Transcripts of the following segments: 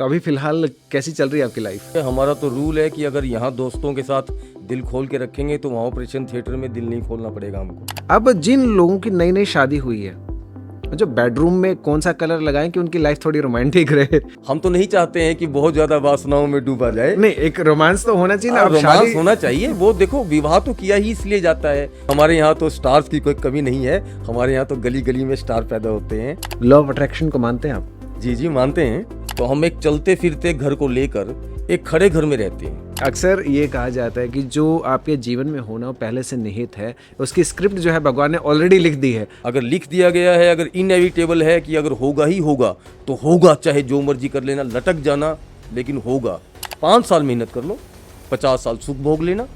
तो अभी फिलहाल कैसी चल रही है आपकी लाइफ? हमारा तो रूल है कि अगर यहाँ दोस्तों के साथ दिल खोल के रखेंगे तो वहाँ ऑपरेशन थिएटर में दिल नहीं खोलना पड़ेगा हमको। अब जिन लोगों की नई नई शादी हुई है, जो बेडरूम में कौन सा कलर लगाएं कि उनकी लाइफ थोड़ी रोमांटिक रहे? हम तो नहीं चाहते हैं कि बहुत ज्यादा वासनाओं में डूबा जाए। नहीं, एक रोमांस तो होना चाहिए ना। अब रोमांस शादी होना चाहिए। वो देखो, विवाह तो किया ही इसलिए जाता है। हमारे यहाँ तो स्टार्स की कोई कमी नहीं है। हमारे यहाँ तो गली गली में स्टार पैदा होते हैं। लव अट्रैक्शन को मानते हैं आप? जी जी, मानते हैं। तो हम एक चलते फिरते घर को लेकर एक खड़े घर में रहते हैं। अक्सर ये कहा जाता है कि जो आपके जीवन में होना वो पहले से निहित है, उसकी स्क्रिप्ट जो है भगवान ने ऑलरेडी लिख दी है। अगर लिख दिया गया है, अगर इनएविटेबल है कि अगर होगा ही होगा तो होगा, चाहे जो मर्जी कर लेना, लटक जाना, लेकिन होगा। 5 साल मेहनत कर लो, 50 साल सुख भोग लेना,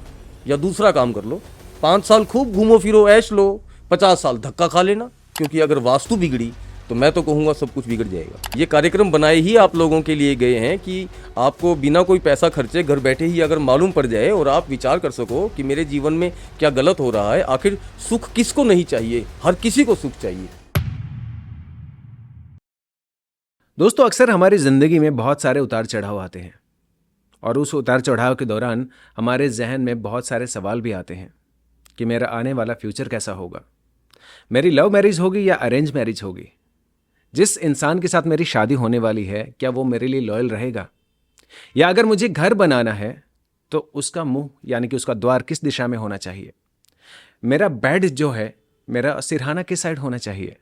या दूसरा काम कर लो। 5 साल खूब घूमो फिरो, ऐश लो, 50 साल धक्का खा लेना। क्योंकि अगर वास्तु बिगड़ी तो मैं तो कहूँगा सब कुछ बिगड़ जाएगा। ये कार्यक्रम बनाए ही आप लोगों के लिए गए हैं कि आपको बिना कोई पैसा खर्चे घर बैठे ही अगर मालूम पड़ जाए और आप विचार कर सको कि मेरे जीवन में क्या गलत हो रहा है। आखिर सुख किसको नहीं चाहिए? हर किसी को सुख चाहिए। दोस्तों, अक्सर हमारी जिंदगी में बहुत सारे उतार चढ़ाव आते हैं और उस उतार चढ़ाव के दौरान हमारे जहन में बहुत सारे सवाल भी आते हैं कि मेरा आने वाला फ्यूचर कैसा होगा, मेरी लव मैरिज होगी या अरेंज मैरिज होगी, जिस इंसान के साथ मेरी शादी होने वाली है क्या वो मेरे लिए लॉयल रहेगा, या अगर मुझे घर बनाना है तो उसका मुंह यानी कि उसका द्वार किस दिशा में होना चाहिए, मेरा बेड जो है, मेरा सिरहाना किस साइड होना चाहिए,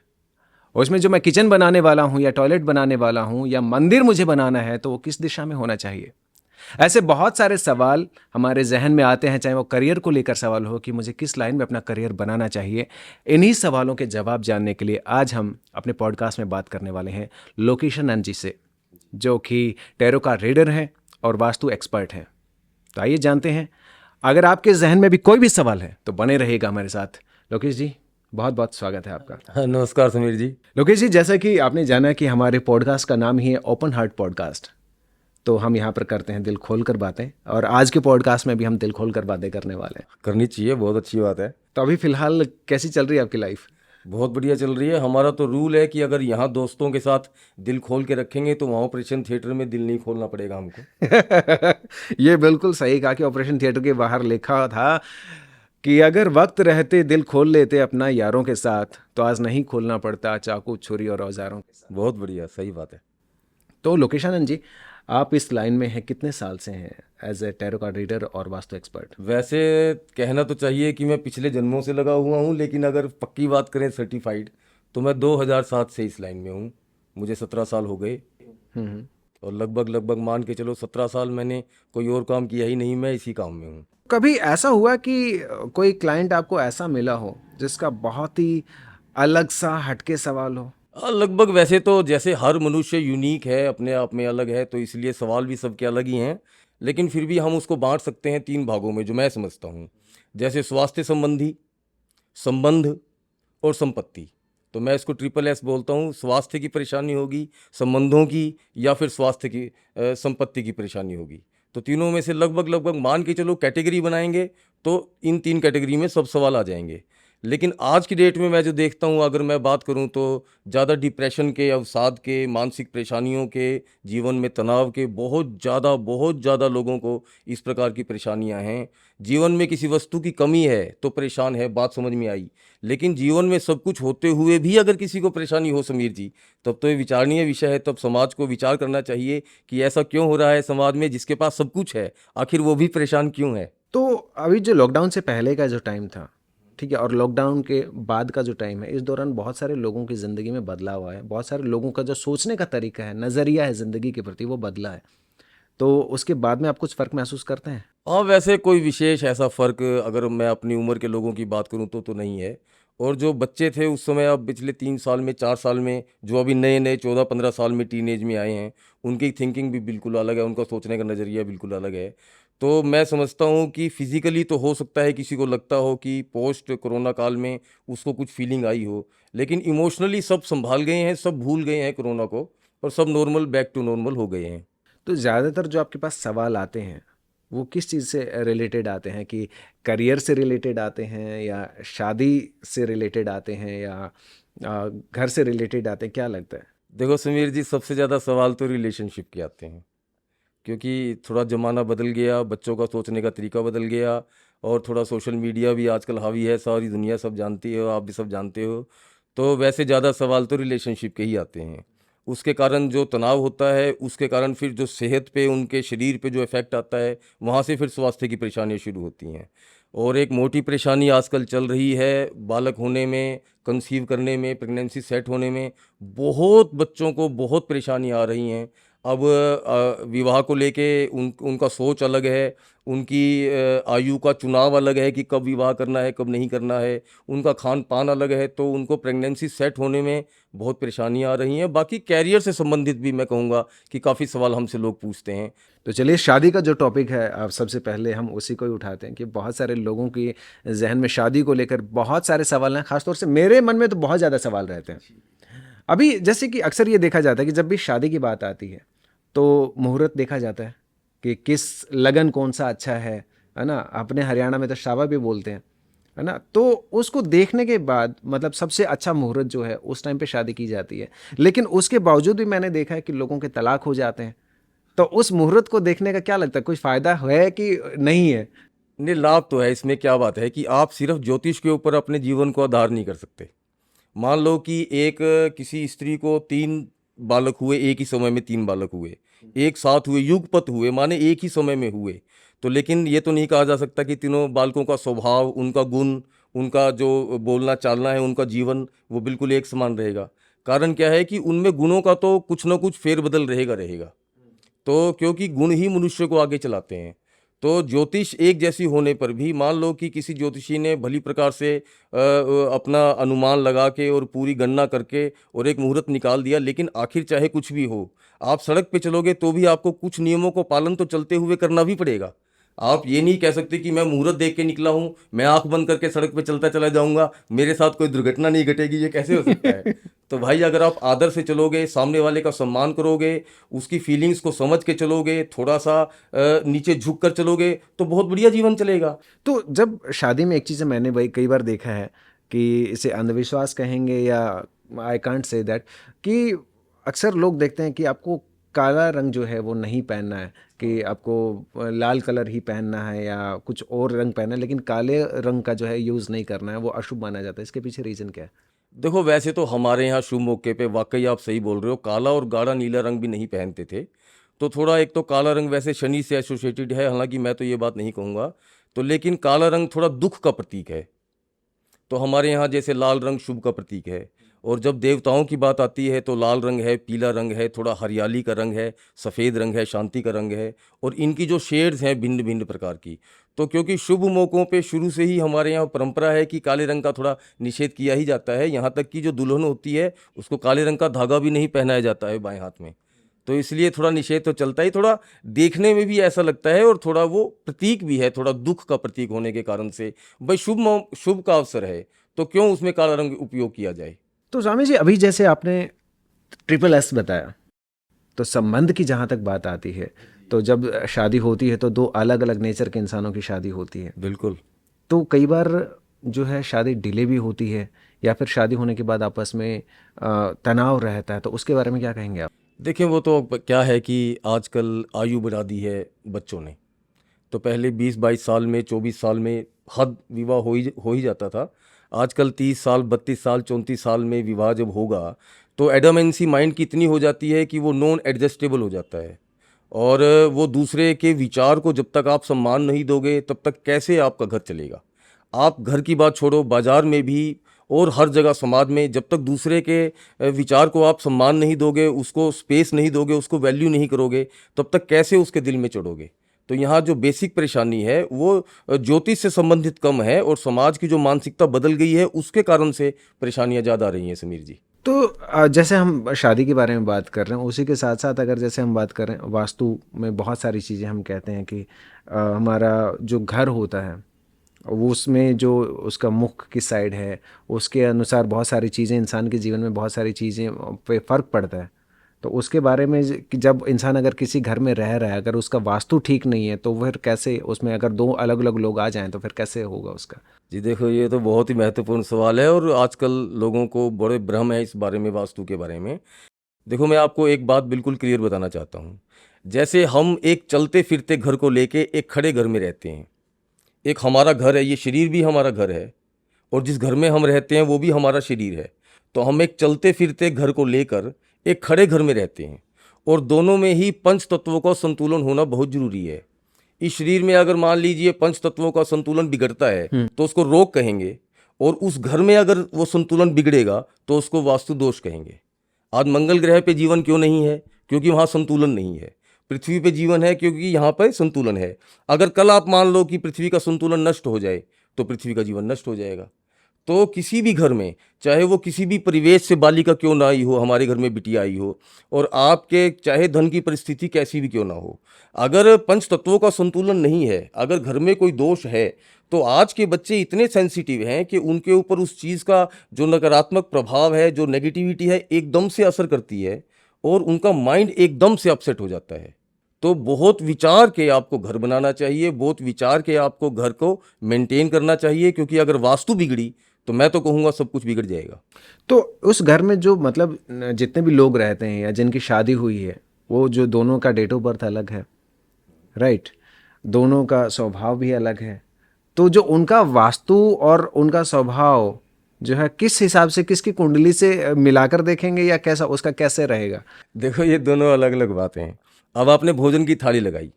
उसमें जो मैं किचन बनाने वाला हूं या टॉयलेट बनाने वाला हूं या मंदिर मुझे बनाना है तो वो किस दिशा में होना चाहिए। ऐसे बहुत सारे सवाल हमारे जहन में आते हैं, चाहे वो करियर को लेकर सवाल हो कि मुझे किस लाइन में अपना करियर बनाना चाहिए। इन्हीं सवालों के जवाब जानने के लिए आज हम अपने पॉडकास्ट में बात करने वाले हैं लोकेश आनंद जी से, जो कि टैरो का रीडर हैं और वास्तु एक्सपर्ट हैं। तो आइए जानते हैं। अगर आपके जहन में भी कोई भी सवाल है तो बने रहेगा हमारे साथ। लोकेश जी, बहुत बहुत स्वागत है आपका। हाँ, नमस्कार समीर जी। लोकेश जी, जैसा कि आपने जाना कि हमारे पॉडकास्ट का नाम ही है ओपन हार्ट पॉडकास्ट, तो हम यहाँ पर करते हैं दिल खोल कर बातें, और आज के पॉडकास्ट में भी हम दिल खोल कर बातें करने वाले हैं। करनी चाहिए, बहुत अच्छी बात है। तो अभी फिलहाल कैसी चल रही है आपकी लाइफ? बहुत बढ़िया चल रही है। हमारा तो रूल है कि अगर यहाँ दोस्तों के साथ दिल खोल के रखेंगे तो वहाँ ऑपरेशन थिएटर में दिल नहीं खोलना पड़ेगा हमको। ये बिल्कुल सही कहा कि ऑपरेशन थिएटर के बाहर लिखा था कि अगर वक्त रहते दिल खोल लेते अपना यारों के साथ, तो आज नहीं खोलना पड़ता चाकू छुरी और औजारों के साथ। बहुत बढ़िया, सही बात है। तो लोकेश आनंद जी, आप इस लाइन में हैं, कितने साल से हैं as a tarot card reader और वास्तु एक्सपर्ट? वैसे कहना तो चाहिए कि मैं पिछले जन्मों से लगा हुआ हूँ, लेकिन अगर पक्की बात करें सर्टिफाइड, तो मैं 2007 से इस लाइन में हूँ। मुझे 17 साल हो गए। और लगभग लगभग मान के चलो 17 साल मैंने कोई और काम किया ही नहीं, मैं इसी काम में हूँ। कभी ऐसा हुआ कि कोई क्लाइंट आपको ऐसा मिला हो जिसका बहुत ही अलग सा हटके सवाल हो? लगभग वैसे तो जैसे हर मनुष्य यूनिक है, अपने आप में अलग है, तो इसलिए सवाल भी सबके अलग ही हैं। लेकिन फिर भी हम उसको बांट सकते हैं 3 भागों में, जो मैं समझता हूँ। जैसे स्वास्थ्य संबंधी, संबंध और संपत्ति। तो मैं इसको ट्रिपल एस बोलता हूँ। स्वास्थ्य की परेशानी होगी, संबंधों की, या फिर स्वास्थ्य की संपत्ति की परेशानी होगी। तो तीनों में से लगभग लगभग मान के चलो कैटेगरी बनाएंगे तो इन 3 कैटेगरी में सब सवाल आ जाएंगे। लेकिन आज की डेट में मैं जो देखता हूँ, अगर मैं बात करूँ तो ज़्यादा डिप्रेशन के, अवसाद के, मानसिक परेशानियों के, जीवन में तनाव के बहुत ज़्यादा लोगों को इस प्रकार की परेशानियाँ हैं। जीवन में किसी वस्तु की कमी है तो परेशान है, बात समझ में आई। लेकिन जीवन में सब कुछ होते हुए भी अगर किसी को परेशानी हो समीर जी, तब तो ये विचारणीय विषय है। तब समाज को विचार करना चाहिए कि ऐसा क्यों हो रहा है समाज में, जिसके पास सब कुछ है आखिर वो भी परेशान क्यों है। तो अभी जो लॉकडाउन से पहले का जो टाइम था, ठीक है, और लॉकडाउन के बाद का जो टाइम है, इस दौरान बहुत सारे लोगों की ज़िंदगी में बदलाव आया है। बहुत सारे लोगों का जो सोचने का तरीका है, नज़रिया है ज़िंदगी के प्रति, वो बदला है। तो उसके बाद में आप कुछ फ़र्क महसूस करते हैं? हाँ, वैसे कोई विशेष ऐसा फ़र्क अगर मैं अपनी उम्र के लोगों की बात करूँ तो नहीं है। और जो बच्चे थे उस समय, अब पिछले 3 साल में, 4 साल में, जो अभी नए नए 14-15 साल में टीनेज में आए हैं, उनकी थिंकिंग भी बिल्कुल अलग है, उनका सोचने का नज़रिया बिल्कुल अलग है। तो मैं समझता हूँ कि फिज़िकली तो हो सकता है किसी को लगता हो कि पोस्ट कोरोना काल में उसको कुछ फीलिंग आई हो, लेकिन इमोशनली सब संभाल गए हैं, सब भूल गए हैं कोरोना को, और सब नॉर्मल, बैक टू नॉर्मल हो गए हैं। तो ज़्यादातर जो आपके पास सवाल आते हैं वो किस चीज़ से रिलेटेड आते हैं? कि करियर से रिलेटेड आते हैं, या शादी से रिलेटेड आते हैं, या घर से रिलेटेड आते हैं? क्या लगता है? देखो समीर जी, सबसे ज़्यादा सवाल तो रिलेशनशिप के आते हैं, क्योंकि थोड़ा ज़माना बदल गया, बच्चों का सोचने का तरीका बदल गया, और थोड़ा सोशल मीडिया भी आजकल हावी है, सारी दुनिया सब जानती है, आप भी सब जानते हो। तो वैसे ज़्यादा सवाल तो रिलेशनशिप के ही आते हैं। उसके कारण जो तनाव होता है, उसके कारण फिर जो सेहत पे, उनके शरीर पे जो इफ़ेक्ट आता है, वहाँ से फिर स्वास्थ्य की परेशानियाँ शुरू होती हैं। और एक मोटी परेशानी आजकल चल रही है बालक होने में, कंसीव करने में, प्रेगनेंसी सेट होने में, बहुत बच्चों को बहुत परेशानी आ रही हैं। अब विवाह को लेके उनका सोच अलग है, उनकी आयु का चुनाव अलग है कि कब विवाह करना है, कब नहीं करना है, उनका खान पान अलग है, तो उनको प्रेगनेंसी सेट होने में बहुत परेशानियाँ आ रही हैं। बाकी कैरियर से संबंधित भी मैं कहूँगा कि काफ़ी सवाल हमसे लोग पूछते हैं। तो चलिए, शादी का जो टॉपिक है, आप सबसे पहले हम उसी को ही उठाते हैं कि बहुत सारे लोगों की जहन में शादी को लेकर बहुत सारे सवाल हैं। खासतौर से मेरे मन में तो बहुत ज़्यादा सवाल रहते हैं। अभी जैसे कि अक्सर ये देखा जाता है कि जब भी शादी की बात आती है तो मुहूर्त देखा जाता है कि किस लगन कौन सा अच्छा है ना। अपने हरियाणा में तो शाबा भी बोलते हैं, है ना। तो उसको देखने के बाद मतलब सबसे अच्छा मुहूर्त जो है उस टाइम पे शादी की जाती है। लेकिन उसके बावजूद भी मैंने देखा है कि लोगों के तलाक हो जाते हैं। तो उस मुहूर्त को देखने का क्या लगता है, कुछ फायदा है कि नहीं है? नहीं, लाभ तो है इसमें। क्या बात है कि आप सिर्फ ज्योतिष के ऊपर अपने जीवन को आधार नहीं कर सकते। मान लो कि एक किसी स्त्री को 3 बालक हुए, एक ही समय में 3 बालक हुए, एक साथ हुए, युगपत हुए, माने एक ही समय में हुए। तो लेकिन ये तो नहीं कहा जा सकता कि तीनों बालकों का स्वभाव, उनका गुण, उनका जो बोलना चालना है, उनका जीवन, वो बिल्कुल एक समान रहेगा। कारण क्या है कि उनमें गुणों का तो कुछ ना कुछ फेरबदल रहेगा रहेगा। तो क्योंकि गुण ही मनुष्य को आगे चलाते हैं। तो ज्योतिष एक जैसी होने पर भी मान लो कि किसी ज्योतिषी ने भली प्रकार से अपना अनुमान लगा के और पूरी गणना करके और एक मुहूर्त निकाल दिया, लेकिन आखिर चाहे कुछ भी हो, आप सड़क पे चलोगे तो भी आपको कुछ नियमों को पालन तो चलते हुए करना भी पड़ेगा। आप ये नहीं कह सकते कि मैं मुहूर्त देख के निकला हूं, मैं आंख बंद करके सड़क पे चलता चला जाऊंगा, मेरे साथ कोई दुर्घटना नहीं घटेगी। ये कैसे हो सकता है? तो भाई, अगर आप आदर से चलोगे, सामने वाले का सम्मान करोगे, उसकी फीलिंग्स को समझ के चलोगे, थोड़ा सा नीचे झुक कर चलोगे, तो बहुत बढ़िया जीवन चलेगा। तो जब शादी में एक चीज़ मैंने भाई कई बार देखा है कि इसे अंधविश्वास कहेंगे या आई कांट से दैट, कि अक्सर लोग देखते हैं कि आपको काला रंग जो है वो नहीं पहनना है, कि आपको लाल कलर ही पहनना है या कुछ और रंग पहनना है, लेकिन काले रंग का जो है यूज़ नहीं करना है, वो अशुभ माना जाता है। इसके पीछे रीज़न क्या है? देखो, वैसे तो हमारे यहाँ शुभ मौके पे वाकई आप सही बोल रहे हो, काला और गाढ़ा नीला रंग भी नहीं पहनते थे। तो थोड़ा, एक तो काला रंग वैसे शनि से एसोसिएटेड है, हालांकि मैं तो ये बात नहीं कहूँगा। तो लेकिन काला रंग थोड़ा दुख का प्रतीक है। तो हमारे यहाँ जैसे लाल रंग शुभ का प्रतीक है। और जब देवताओं की बात आती है तो लाल रंग है, पीला रंग है, थोड़ा हरियाली का रंग है, सफ़ेद रंग है, शांति का रंग है। और इनकी जो शेड्स हैं भिन्न भिन्न प्रकार की। तो क्योंकि शुभ मौक़ों पे शुरू से ही हमारे यहाँ परंपरा है कि काले रंग का थोड़ा निषेध किया ही जाता है। यहाँ तक कि जो दुल्हन होती है उसको काले रंग का धागा भी नहीं पहनाया जाता है बाएं हाथ में। तो इसलिए थोड़ा निषेध तो चलता ही। थोड़ा देखने में भी ऐसा लगता है और थोड़ा वो प्रतीक भी है, थोड़ा दुख का प्रतीक होने के कारण से। भाई, शुभ का अवसर है तो क्यों उसमें काला रंग उपयोग किया जाए। तो स्वामी जी, अभी जैसे आपने ट्रिपल एस बताया, तो संबंध की जहाँ तक बात आती है, तो जब शादी होती है तो दो अलग अलग नेचर के इंसानों की शादी होती है। बिल्कुल। तो कई बार जो है शादी डिले भी होती है, या फिर शादी होने के बाद आपस में तनाव रहता है, तो उसके बारे में क्या कहेंगे आप? देखें, वो तो क्या है कि आजकल आयु बढ़ा दी है बच्चों ने। तो पहले 20-22 साल में, 24 साल में हद विवाह हो ही जाता था। आजकल 30 साल, 32 साल, 34 साल में विवाह जब होगा तो एडमेंसी माइंड की इतनी हो जाती है कि वो नॉन एडजस्टेबल हो जाता है। और वो दूसरे के विचार को जब तक आप सम्मान नहीं दोगे तब तक कैसे आपका घर चलेगा। आप घर की बात छोड़ो, बाजार में भी और हर जगह समाज में जब तक दूसरे के विचार को आप सम्मान नहीं दोगे, उसको स्पेस नहीं दोगे, उसको वैल्यू नहीं करोगे, तब तक कैसे उसके दिल में चढ़ोगे। तो यहाँ जो बेसिक परेशानी है वो ज्योतिष से संबंधित कम है, और समाज की जो मानसिकता बदल गई है उसके कारण से परेशानियाँ ज़्यादा आ रही हैं समीर जी। तो जैसे हम शादी के बारे में बात कर रहे हैं, उसी के साथ साथ अगर जैसे हम बात करें वास्तु में, बहुत सारी चीज़ें हम कहते हैं कि हमारा जो घर होता है वो उसमें जो उसका मुख किस साइड है, उसके अनुसार बहुत सारी चीज़ें, इंसान के जीवन में बहुत सारी चीज़ें पे फ़र्क पड़ता है। तो उसके बारे में कि जब इंसान अगर किसी घर में रह रहा है, अगर उसका वास्तु ठीक नहीं है, तो फिर कैसे उसमें अगर दो अलग अलग लोग आ जाएं तो फिर कैसे होगा उसका? जी देखो, ये तो बहुत ही महत्वपूर्ण सवाल है और आजकल लोगों को बड़े भ्रम है इस बारे में, वास्तु के बारे में। देखो, मैं आपको एक बात बिल्कुल क्लियर बताना चाहता हूँ। जैसे हम एक चलते फिरते घर को लेके एक खड़े घर में रहते हैं, एक हमारा घर है, ये शरीर भी हमारा घर है, और जिस घर में हम रहते हैं वो भी हमारा शरीर है। तो हम एक चलते फिरते घर को लेकर एक खड़े घर में रहते हैं, और दोनों में ही पंच तत्वों का संतुलन होना बहुत जरूरी है। इस शरीर में अगर मान लीजिए पंच तत्वों का संतुलन बिगड़ता है तो उसको रोग कहेंगे, और उस घर में अगर वो संतुलन बिगड़ेगा तो उसको वास्तु दोष कहेंगे। आज मंगल ग्रह पे जीवन क्यों नहीं है? क्योंकि वहाँ संतुलन नहीं है। पृथ्वी पे जीवन है क्योंकि यहाँ पर संतुलन है। अगर कल आप मान लो कि पृथ्वी का संतुलन नष्ट हो जाए तो पृथ्वी का जीवन नष्ट हो जाएगा। तो किसी भी घर में, चाहे वो किसी भी परिवेश से बालिका क्यों ना आई हो, हमारे घर में बिटिया आई हो, और आपके चाहे धन की परिस्थिति कैसी भी क्यों ना हो, अगर पंच तत्वों का संतुलन नहीं है, अगर घर में कोई दोष है, तो आज के बच्चे इतने सेंसिटिव हैं कि उनके ऊपर उस चीज़ का जो नकारात्मक प्रभाव है, जो नेगेटिविटी है, एकदम से असर करती है, और उनका माइंड एकदम से अपसेट हो जाता है। तो बहुत विचार के आपको घर बनाना चाहिए, बहुत विचार के आपको घर को मेंटेन करना चाहिए, क्योंकि अगर वास्तु बिगड़ी तो मैं तो कहूँगा सब कुछ बिगड़ जाएगा। तो उस घर में जो मतलब जितने भी लोग रहते हैं या जिनकी शादी हुई है, वो जो दोनों का डेट ऑफ बर्थ अलग है, राइट, दोनों का स्वभाव भी अलग है, तो जो उनका वास्तु और उनका स्वभाव जो है किस हिसाब से, किसकी कुंडली से मिलाकर देखेंगे, या कैसा उसका कैसे रहेगा? देखो, ये दोनों अलग अलग बातें हैं। अब आपने भोजन की थाली लगाई,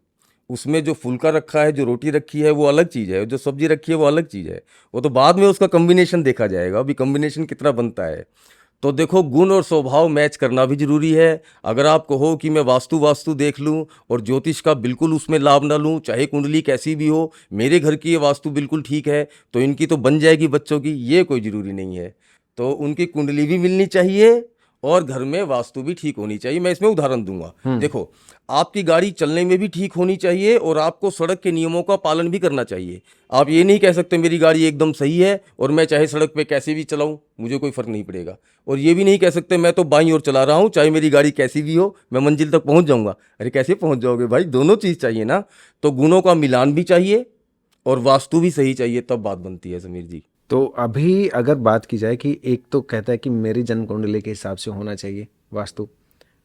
उसमें जो फुल्का रखा है, जो रोटी रखी है, वो अलग चीज़ है, जो सब्जी रखी है वो अलग चीज़ है। वो तो बाद में उसका कम्बिनेशन देखा जाएगा, अभी कम्बिनेशन कितना बनता है। तो देखो, गुण और स्वभाव मैच करना भी जरूरी है। अगर आप कहो कि मैं वास्तु वास्तु देख लूं और ज्योतिष का बिल्कुल उसमें लाभ ना लूं, चाहे कुंडली कैसी भी हो, मेरे घर की ये वास्तु बिल्कुल ठीक है तो इनकी तो बन जाएगी बच्चों की, ये कोई ज़रूरी नहीं है। तो उनकी कुंडली भी मिलनी चाहिए और घर में वास्तु भी ठीक होनी चाहिए। मैं इसमें उदाहरण दूंगा। देखो, आपकी गाड़ी चलने में भी ठीक होनी चाहिए और आपको सड़क के नियमों का पालन भी करना चाहिए। आप ये नहीं कह सकते मेरी गाड़ी एकदम सही है और मैं चाहे सड़क पे कैसे भी चलाऊं मुझे कोई फर्क नहीं पड़ेगा, और ये भी नहीं कह सकते मैं तो बाईं ओर चला रहा हूं, चाहे मेरी गाड़ी कैसी भी हो मैं मंजिल तक पहुंच जाऊंगा। अरे कैसे पहुंच जाओगे भाई? दोनों चीज़ चाहिए ना। तो गुणों का मिलान भी चाहिए और वास्तु भी सही चाहिए, तब बात बनती है समीर जी। तो अभी अगर बात की जाए कि एक तो कहता है कि मेरी जन्म कुंडली के हिसाब से होना चाहिए वास्तु,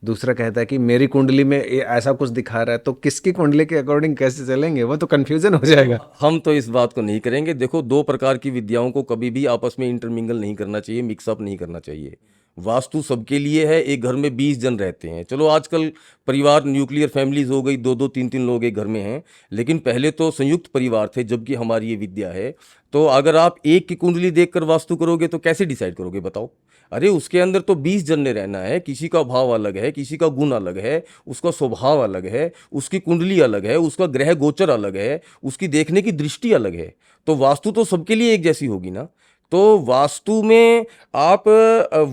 दूसरा कहता है कि मेरी कुंडली में ये ऐसा कुछ दिखा रहा है, तो किसकी कुंडली के अकॉर्डिंग कैसे चलेंगे? वो तो कंफ्यूजन हो जाएगा। हम तो इस बात को नहीं करेंगे। देखो, दो प्रकार की विद्याओं को कभी भी आपस में इंटरमिंगल नहीं करना चाहिए, मिक्सअप नहीं करना चाहिए। वास्तु सबके लिए है। एक घर में 20 जन रहते हैं, चलो आजकल परिवार न्यूक्लियर फैमिलीज हो गई, दो दो तीन तीन लोग एक घर में हैं, लेकिन पहले तो संयुक्त परिवार थे जबकि हमारी ये विद्या है। तो अगर आप एक की कुंडली देखकर वास्तु करोगे तो कैसे डिसाइड करोगे बताओ? अरे उसके अंदर तो 20 जन ने रहना है, किसी का भाव अलग है, किसी का गुण अलग है, उसका स्वभाव अलग है, उसकी कुंडली अलग है, उसका ग्रह गोचर अलग है, उसकी देखने की दृष्टि अलग है। तो वास्तु तो सबके लिए एक जैसी होगी ना। तो वास्तु में आप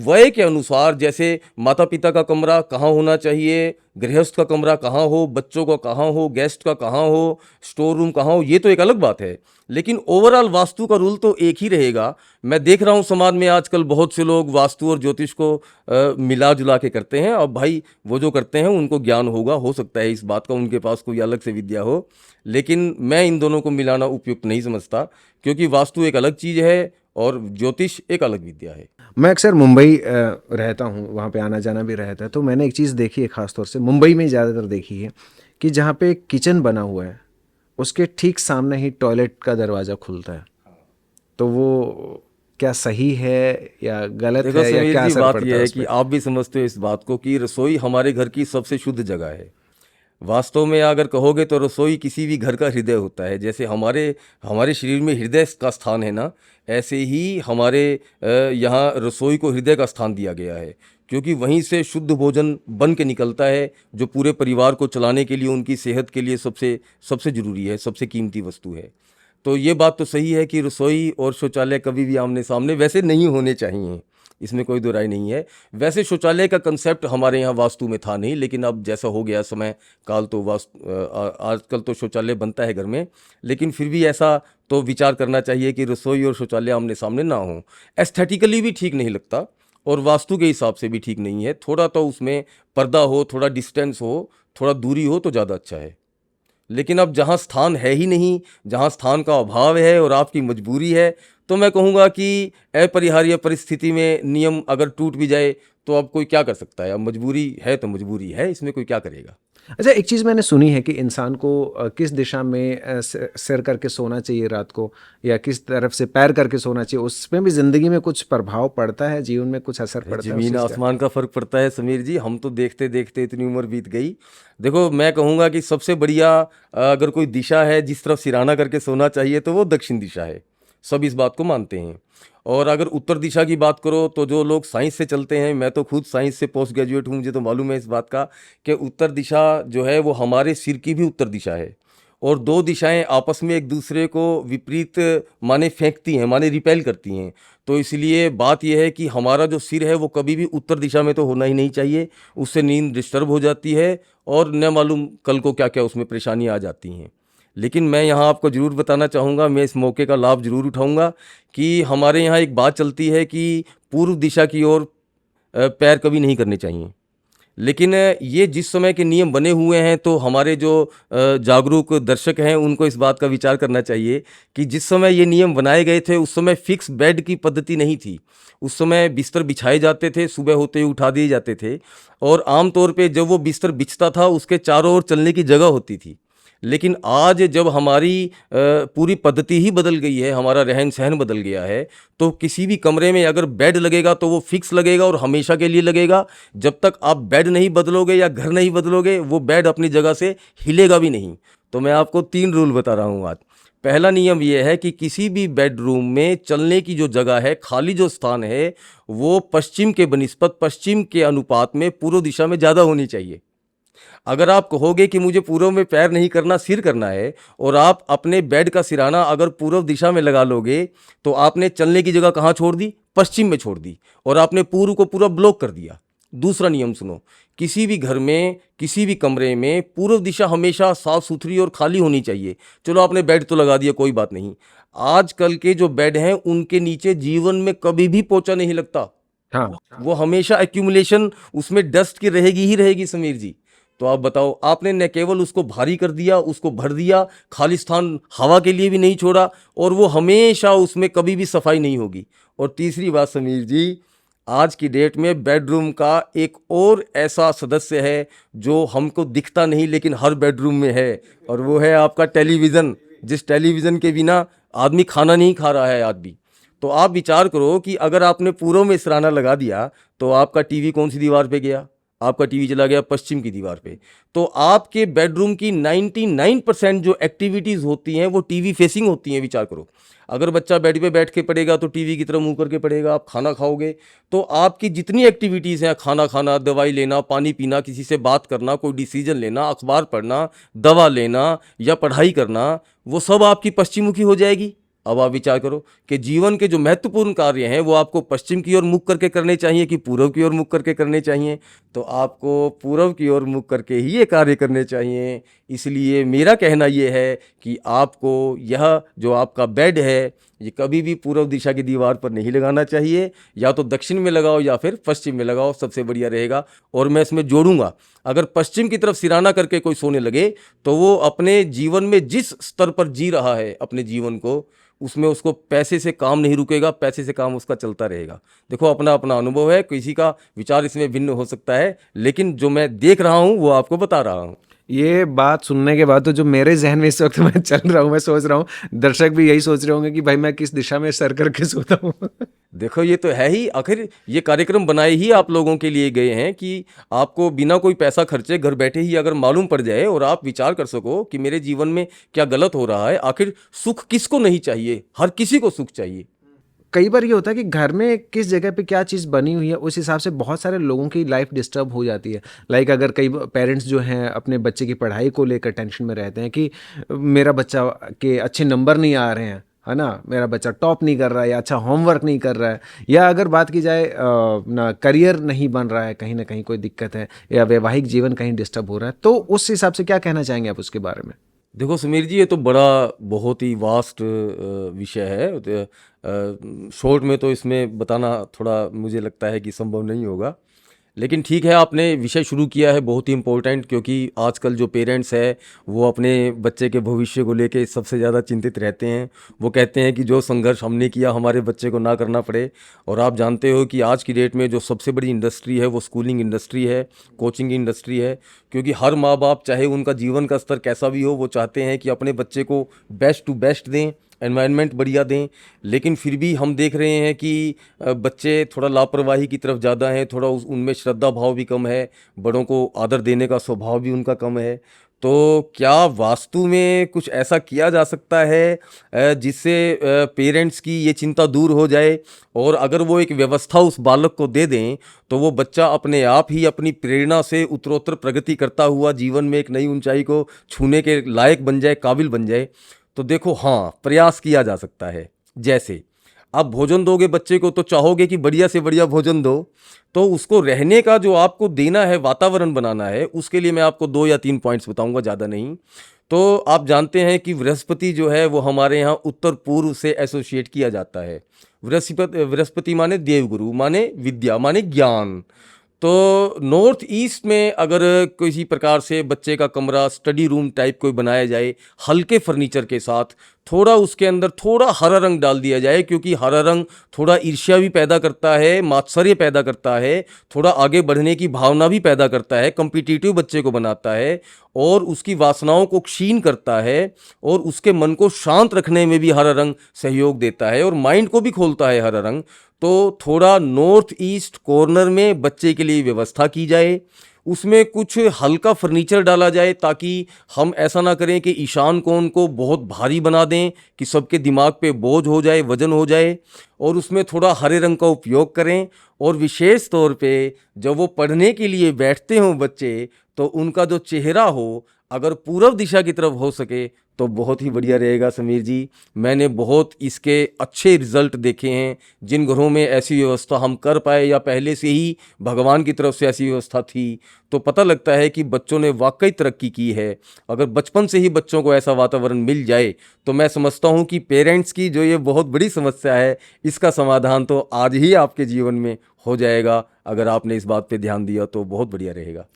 वय के अनुसार, जैसे माता पिता का कमरा कहाँ होना चाहिए, गृहस्थ का कमरा कहाँ हो, बच्चों का कहाँ हो, गेस्ट का कहाँ हो, स्टोर रूम कहाँ हो, ये तो एक अलग बात है। लेकिन ओवरऑल वास्तु का रूल तो एक ही रहेगा। मैं देख रहा हूँ समाज में आजकल बहुत से लोग वास्तु और ज्योतिष को मिला जुला के करते हैं। अब भाई वो जो करते हैं उनको ज्ञान होगा, हो सकता है इस बात का उनके पास कोई अलग से विद्या हो, लेकिन मैं इन दोनों को मिलाना उपयुक्त नहीं समझता, क्योंकि वास्तु एक अलग चीज़ है और ज्योतिष एक अलग विद्या है। मैं अक्सर मुंबई रहता हूँ, वहाँ पे आना जाना भी रहता है, तो मैंने एक चीज़ देखी है, ख़ासतौर से मुंबई में ज़्यादातर देखी है कि जहाँ पे एक किचन बना हुआ है उसके ठीक सामने ही टॉयलेट का दरवाज़ा खुलता है। तो वो क्या सही है या गलत देखो है, या समीर क्या जी, असर बात पड़ता यह है है उस कि पर? आप भी समझते हो इस बात को कि रसोई हमारे घर की सबसे शुद्ध जगह है। वास्तव में अगर कहोगे तो रसोई किसी भी घर का हृदय होता है। जैसे हमारे हमारे शरीर में हृदय का स्थान है ना, ऐसे ही हमारे यहाँ रसोई को हृदय का स्थान दिया गया है, क्योंकि वहीं से शुद्ध भोजन बन के निकलता है जो पूरे परिवार को चलाने के लिए, उनकी सेहत के लिए सबसे सबसे ज़रूरी है, सबसे कीमती वस्तु है। तो ये बात तो सही है कि रसोई और शौचालय कभी भी आमने सामने वैसे नहीं होने चाहिए, इसमें कोई दो राय नहीं है। वैसे शौचालय का कंसेप्ट हमारे यहाँ वास्तु में था नहीं, लेकिन अब जैसा हो गया समय काल, तो आजकल तो शौचालय बनता है घर में, लेकिन फिर भी ऐसा तो विचार करना चाहिए कि रसोई और शौचालय आमने सामने ना हो। एस्थेटिकली भी ठीक नहीं लगता और वास्तु के हिसाब से भी ठीक नहीं है। थोड़ा तो उसमें पर्दा हो, थोड़ा डिस्टेंस हो, थोड़ा दूरी हो तो ज़्यादा अच्छा है। लेकिन अब जहाँ स्थान है ही नहीं, जहाँ स्थान का अभाव है और आपकी मजबूरी है, तो मैं कहूँगा कि अपरिहार्य परिस्थिति में नियम अगर टूट भी जाए तो अब कोई क्या कर सकता है। अब मजबूरी है तो मजबूरी है, इसमें कोई क्या करेगा। अच्छा, एक चीज़ मैंने सुनी है कि इंसान को किस दिशा में सिर करके सोना चाहिए रात को, या किस तरफ से पैर करके सोना चाहिए, उसमें भी ज़िंदगी में कुछ प्रभाव पड़ता है, जीवन में कुछ असर अरे पड़ता है उस जमीन चीज़ का? आसमान का फर्क पड़ता है समीर जी। हम तो देखते देखते इतनी उम्र बीत गई। देखो मैं कहूँगा कि सबसे बढ़िया अगर कोई दिशा है जिस तरफ सिराना करके सोना चाहिए तो वो दक्षिण दिशा है। सब इस बात को मानते हैं। और अगर उत्तर दिशा की बात करो तो जो लोग साइंस से चलते हैं, मैं तो खुद साइंस से पोस्ट ग्रेजुएट हूँ, मुझे तो मालूम है इस बात का कि उत्तर दिशा जो है वो हमारे सिर की भी उत्तर दिशा है। और दो दिशाएं आपस में एक दूसरे को विपरीत माने फेंकती हैं, माने रिपेल करती हैं। तो इसलिए बात यह है कि हमारा जो सिर है वो कभी भी उत्तर दिशा में तो होना ही नहीं चाहिए। उससे नींद डिस्टर्ब हो जाती है और न मालूम कल को क्या क्या उसमें परेशानियाँ आ जाती हैं। लेकिन मैं यहाँ आपको ज़रूर बताना चाहूँगा, मैं इस मौके का लाभ ज़रूर उठाऊँगा कि हमारे यहाँ एक बात चलती है कि पूर्व दिशा की ओर पैर कभी नहीं करने चाहिए। लेकिन ये जिस समय के नियम बने हुए हैं तो हमारे जो जागरूक दर्शक हैं उनको इस बात का विचार करना चाहिए कि जिस समय ये नियम बनाए गए थे उस समय फिक्स बेड की पद्धति नहीं थी। उस समय बिस्तर बिछाए जाते थे, सुबह होते ही उठा दिए जाते थे। और आम तौर पे जब वो बिस्तर बिछता था उसके चारों ओर चलने की जगह होती थी। लेकिन आज जब हमारी पूरी पद्धति ही बदल गई है, हमारा रहन सहन बदल गया है, तो किसी भी कमरे में अगर बेड लगेगा तो वो फिक्स लगेगा और हमेशा के लिए लगेगा। जब तक आप बेड नहीं बदलोगे या घर नहीं बदलोगे वो बेड अपनी जगह से हिलेगा भी नहीं। तो मैं आपको 3 रूल बता रहा हूँ आज। पहला नियम ये है कि किसी भी बेडरूम में चलने की जो जगह है, खाली जो स्थान है, वो पश्चिम के बनिस्पत, पश्चिम के अनुपात में पूर्व दिशा में ज़्यादा होनी चाहिए। अगर आप कहोगे कि मुझे पूर्व में पैर नहीं करना, सिर करना है, और आप अपने बेड का सिराना अगर पूर्व दिशा में लगा लोगे तो आपने चलने की जगह कहाँ छोड़ दी? पश्चिम में छोड़ दी, और आपने पूर्व को पूरा ब्लॉक कर दिया। दूसरा नियम सुनो, किसी भी घर में, किसी भी कमरे में पूर्व दिशा हमेशा साफ सुथरी और खाली होनी चाहिए। चलो आपने बेड तो लगा दिया, कोई बात नहीं। आजकल के जो बेड हैं उनके नीचे जीवन में कभी भी पोंछा नहीं लगता। हाँ। वो हमेशा एक्यूमुलेशन उसमें डस्ट की रहेगी ही रहेगी समीर जी। तो आप बताओ, आपने न केवल उसको भारी कर दिया, उसको भर दिया, खाली स्थान हवा के लिए भी नहीं छोड़ा, और वो हमेशा उसमें कभी भी सफाई नहीं होगी। और तीसरी बात समीर जी, आज की डेट में बेडरूम का एक और ऐसा सदस्य है जो हमको दिखता नहीं लेकिन हर बेडरूम में है, और वो है आपका टेलीविज़न। जिस टेलीविज़न के बिना आदमी खाना नहीं खा रहा है आज भी। तो आप विचार करो कि अगर आपने पूर्व में सिराना लगा दिया तो आपका टीवी कौन सी दीवार पे गया? आपका टीवी चला गया पश्चिम की दीवार पे। तो आपके बेडरूम की 99% जो एक्टिविटीज़ होती हैं वो टीवी फेसिंग होती हैं। विचार करो, अगर बच्चा बेड पे बैठ के पढ़ेगा तो टीवी की तरफ मुंह करके पढ़ेगा। आप खाना खाओगे तो आपकी जितनी एक्टिविटीज़ हैं, खाना खाना, दवाई लेना, पानी पीना, किसी से बात करना, कोई डिसीजन लेना, अखबार पढ़ना, दवा लेना या पढ़ाई करना, वो सब आपकी पश्चिममुखी हो जाएगी। अब आप विचार करो कि जीवन के जो महत्वपूर्ण कार्य हैं वो आपको पश्चिम की ओर मुख करके करने चाहिए कि पूर्व की ओर मुख करके करने चाहिए? तो आपको पूर्व की ओर मुख करके ही ये कार्य करने चाहिए। इसलिए मेरा कहना ये है कि आपको यह जो आपका बेड है ये कभी भी पूर्व दिशा की दीवार पर नहीं लगाना चाहिए। या तो दक्षिण में लगाओ या फिर पश्चिम में लगाओ, सबसे बढ़िया रहेगा। और मैं इसमें जोड़ूंगा, अगर पश्चिम की तरफ सिराना करके कोई सोने लगे तो वो अपने जीवन में जिस स्तर पर जी रहा है अपने जीवन को, उसमें उसको पैसे से काम नहीं रुकेगा, पैसे से काम उसका चलता रहेगा। देखो अपना अपना अनुभव है, किसी का विचार इसमें भिन्न हो सकता है, लेकिन जो मैं देख रहा हूँ वो आपको बता रहा हूँ। ये बात सुनने के बाद तो जो मेरे जहन में इस वक्त मैं चल रहा हूँ, मैं सोच रहा हूँ दर्शक भी यही सोच रहे होंगे कि भाई मैं किस दिशा में सर करके सोता हूँ। देखो ये तो है ही, आखिर ये कार्यक्रम बनाए ही आप लोगों के लिए गए हैं कि आपको बिना कोई पैसा खर्चे घर बैठे ही अगर मालूम पड़ जाए और आप विचार कर सको कि मेरे जीवन में क्या गलत हो रहा है। आखिर सुख किसको नहीं चाहिए? हर किसी को सुख चाहिए। कई बार ये होता है कि घर में किस जगह पे क्या चीज़ बनी हुई है उस हिसाब से बहुत सारे लोगों की लाइफ डिस्टर्ब हो जाती है। लाइक अगर कई पेरेंट्स जो हैं अपने बच्चे की पढ़ाई को लेकर टेंशन में रहते हैं कि मेरा बच्चा के अच्छे नंबर नहीं आ रहे हैं, है ना, मेरा बच्चा टॉप नहीं कर रहा है या अच्छा होमवर्क नहीं कर रहा है, या अगर बात की जाए ना करियर नहीं बन रहा है, कहीं ना कहीं कोई दिक्कत है, या वैवाहिक जीवन कहीं डिस्टर्ब हो रहा है, तो उस हिसाब से क्या कहना चाहेंगे आप उसके बारे में? देखो समीर जी, ये तो बड़ा बहुत ही वास्ट विषय है। शॉर्ट में तो इसमें बताना थोड़ा मुझे लगता है कि संभव नहीं होगा। लेकिन ठीक है, आपने विषय शुरू किया है बहुत ही इम्पोर्टेंट, क्योंकि आजकल जो पेरेंट्स है वो अपने बच्चे के भविष्य को लेके सबसे ज़्यादा चिंतित रहते हैं। वो कहते हैं कि जो संघर्ष हमने किया हमारे बच्चे को ना करना पड़े। और आप जानते हो कि आज की डेट में जो सबसे बड़ी इंडस्ट्री है वो स्कूलिंग इंडस्ट्री है, कोचिंग इंडस्ट्री है। क्योंकि हर माँ बाप, चाहे उनका जीवन का स्तर कैसा भी हो, वो चाहते हैं कि अपने बच्चे को बेस्ट टू बेस्ट दें, एनवायरनमेंट बढ़िया दें। लेकिन फिर भी हम देख रहे हैं कि बच्चे थोड़ा लापरवाही की तरफ ज़्यादा हैं, थोड़ा उनमें श्रद्धा भाव भी कम है, बड़ों को आदर देने का स्वभाव भी उनका कम है। तो क्या वास्तु में कुछ ऐसा किया जा सकता है जिससे पेरेंट्स की ये चिंता दूर हो जाए, और अगर वो एक व्यवस्था उस बालक को दे दें तो वो बच्चा अपने आप ही अपनी प्रेरणा से उत्तरोत्तर प्रगति करता हुआ जीवन में एक नई ऊंचाई को छूने के लायक बन जाए, काबिल बन जाए? तो देखो, हाँ, प्रयास किया जा सकता है। जैसे आप भोजन दोगे बच्चे को तो चाहोगे कि बढ़िया से बढ़िया भोजन दो, तो उसको रहने का जो आपको देना है, वातावरण बनाना है, उसके लिए मैं आपको 2 या 3 पॉइंट्स बताऊंगा, ज़्यादा नहीं। तो आप जानते हैं कि बृहस्पति जो है वो हमारे यहाँ उत्तर पूर्व से एसोसिएट किया जाता है। बृहस्पति बृहस्पति माने देवगुरु, माने विद्या, माने ज्ञान। तो नॉर्थ ईस्ट में अगर किसी प्रकार से बच्चे का कमरा स्टडी रूम टाइप कोई बनाया जाए, हल्के फर्नीचर के साथ, थोड़ा उसके अंदर थोड़ा हरा रंग डाल दिया जाए, क्योंकि हरा रंग थोड़ा ईर्ष्या भी पैदा करता है, मात्सर्य पैदा करता है, थोड़ा आगे बढ़ने की भावना भी पैदा करता है, कम्पिटिटिव बच्चे को बनाता है, और उसकी वासनाओं को क्षीण करता है, और उसके मन को शांत रखने में भी हरा रंग सहयोग देता है, और माइंड को भी खोलता है हरा रंग। तो थोड़ा नॉर्थ ईस्ट कॉर्नर में बच्चे के लिए व्यवस्था की जाए, उसमें कुछ हल्का फर्नीचर डाला जाए, ताकि हम ऐसा ना करें कि ईशान कोण को बहुत भारी बना दें कि सबके दिमाग पे बोझ हो जाए, वजन हो जाए। और उसमें थोड़ा हरे रंग का उपयोग करें, और विशेष तौर पे जब वो पढ़ने के लिए बैठते हों बच्चे, तो उनका जो चेहरा हो अगर पूर्व दिशा की तरफ हो सके तो बहुत ही बढ़िया रहेगा समीर जी। मैंने बहुत इसके अच्छे रिजल्ट देखे हैं। जिन घरों में ऐसी व्यवस्था हम कर पाए, या पहले से ही भगवान की तरफ से ऐसी व्यवस्था थी, तो पता लगता है कि बच्चों ने वाकई तरक्की की है। अगर बचपन से ही बच्चों को ऐसा वातावरण मिल जाए तो मैं समझता हूँ कि पेरेंट्स की जो ये बहुत बड़ी समस्या है, इसका समाधान तो आज ही आपके जीवन में हो जाएगा। अगर आपने इस बात पे ध्यान दिया तो बहुत बढ़िया रहेगा।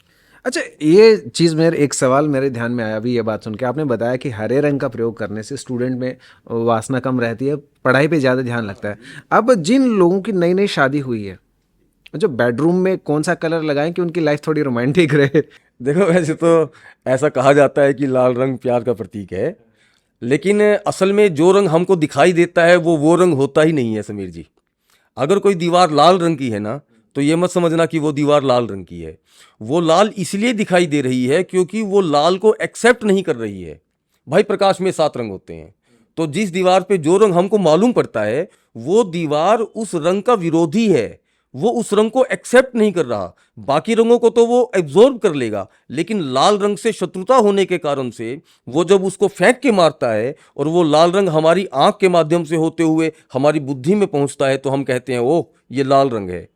अच्छा, ये चीज़ मेरे एक सवाल मेरे ध्यान में आया अभी ये बात सुन के। आपने बताया कि हरे रंग का प्रयोग करने से स्टूडेंट में वासना कम रहती है, पढ़ाई पे ज़्यादा ध्यान लगता है। अब जिन लोगों की नई नई शादी हुई है, जो बेडरूम में कौन सा कलर लगाएं कि उनकी लाइफ थोड़ी रोमांटिक रहे? देखो, वैसे तो ऐसा कहा जाता है कि लाल रंग प्यार का प्रतीक है, लेकिन असल में जो रंग हमको दिखाई देता है वो रंग होता ही नहीं है समीर जी। अगर कोई दीवार लाल रंग की है ना, तो ये मत समझना कि वो दीवार लाल रंग की है। वो लाल इसलिए दिखाई दे रही है क्योंकि वो लाल को एक्सेप्ट नहीं कर रही है। भाई, प्रकाश में 7 रंग होते हैं, तो जिस दीवार पे जो रंग हमको मालूम पड़ता है वो दीवार उस रंग का विरोधी है। वो उस रंग को एक्सेप्ट नहीं कर रहा। बाकी रंगों को तो वो एब्जॉर्ब कर लेगा, लेकिन लाल रंग से शत्रुता होने के कारण से वो जब उसको फेंक के मारता है और वो लाल रंग हमारी आंख के माध्यम से होते हुए हमारी बुद्धि में पहुंचता है, तो हम कहते हैं ओह, ये लाल रंग है।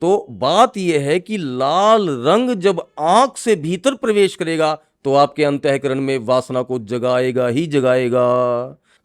तो बात यह है कि लाल रंग जब आंख से भीतर प्रवेश करेगा तो आपके अंतःकरण में वासना को जगाएगा ही जगाएगा।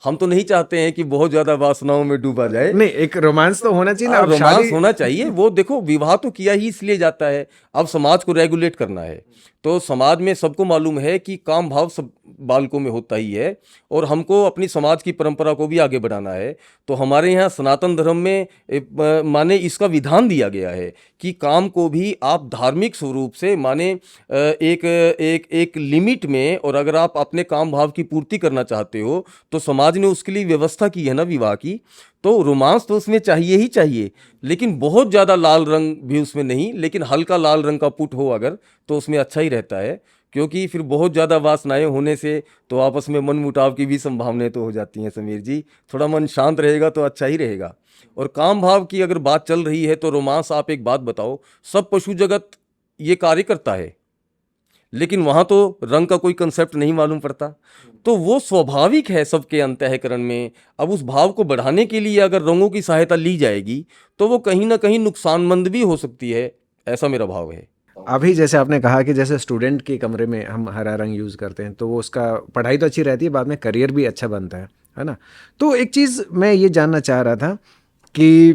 हम तो नहीं चाहते हैं कि बहुत ज्यादा वासनाओं में डूबा जाए। नहीं, एक रोमांस तो होना चाहिए ना। अब रोमांस शादी होना चाहिए। वो देखो, विवाह तो किया ही इसलिए जाता है, अब समाज को रेगुलेट करना है। तो समाज में सबको मालूम है कि काम भाव सब बालकों में होता ही है, और हमको अपनी समाज की परंपरा को भी आगे बढ़ाना है। तो हमारे यहाँ सनातन धर्म में माने इसका विधान दिया गया है कि काम को भी आप धार्मिक स्वरूप से माने एक एक एक लिमिट में, और अगर आप अपने काम भाव की पूर्ति करना चाहते हो तो समाज ने उसके लिए व्यवस्था की है ना विवाह की। तो रोमांस तो उसमें चाहिए ही चाहिए, लेकिन बहुत ज़्यादा लाल रंग भी उसमें नहीं, लेकिन हल्का लाल रंग का पुट हो अगर, तो उसमें अच्छा ही रहता है। क्योंकि फिर बहुत ज़्यादा वासनाएं होने से तो आपस में मन मुटाव की भी संभावनाएं तो हो जाती हैं समीर जी। थोड़ा मन शांत रहेगा तो अच्छा ही रहेगा। और काम भाव की अगर बात चल रही है तो रोमांस, आप एक बात बताओ, सब पशु जगत ये कार्य करता है, लेकिन वहां तो रंग का कोई कंसेप्ट नहीं मालूम पड़ता। तो वो स्वाभाविक है सबके अंतःकरण में। अब उस भाव को बढ़ाने के लिए अगर रंगों की सहायता ली जाएगी तो वो कहीं ना कहीं नुकसानमंद भी हो सकती है, ऐसा मेरा भाव है। अभी जैसे आपने कहा कि जैसे स्टूडेंट के कमरे में हम हरा रंग यूज़ करते हैं तो वो उसका पढ़ाई तो अच्छी रहती है, बाद में करियर भी अच्छा बनता है ना। तो एक चीज़ मैं ये जानना चाह रहा था कि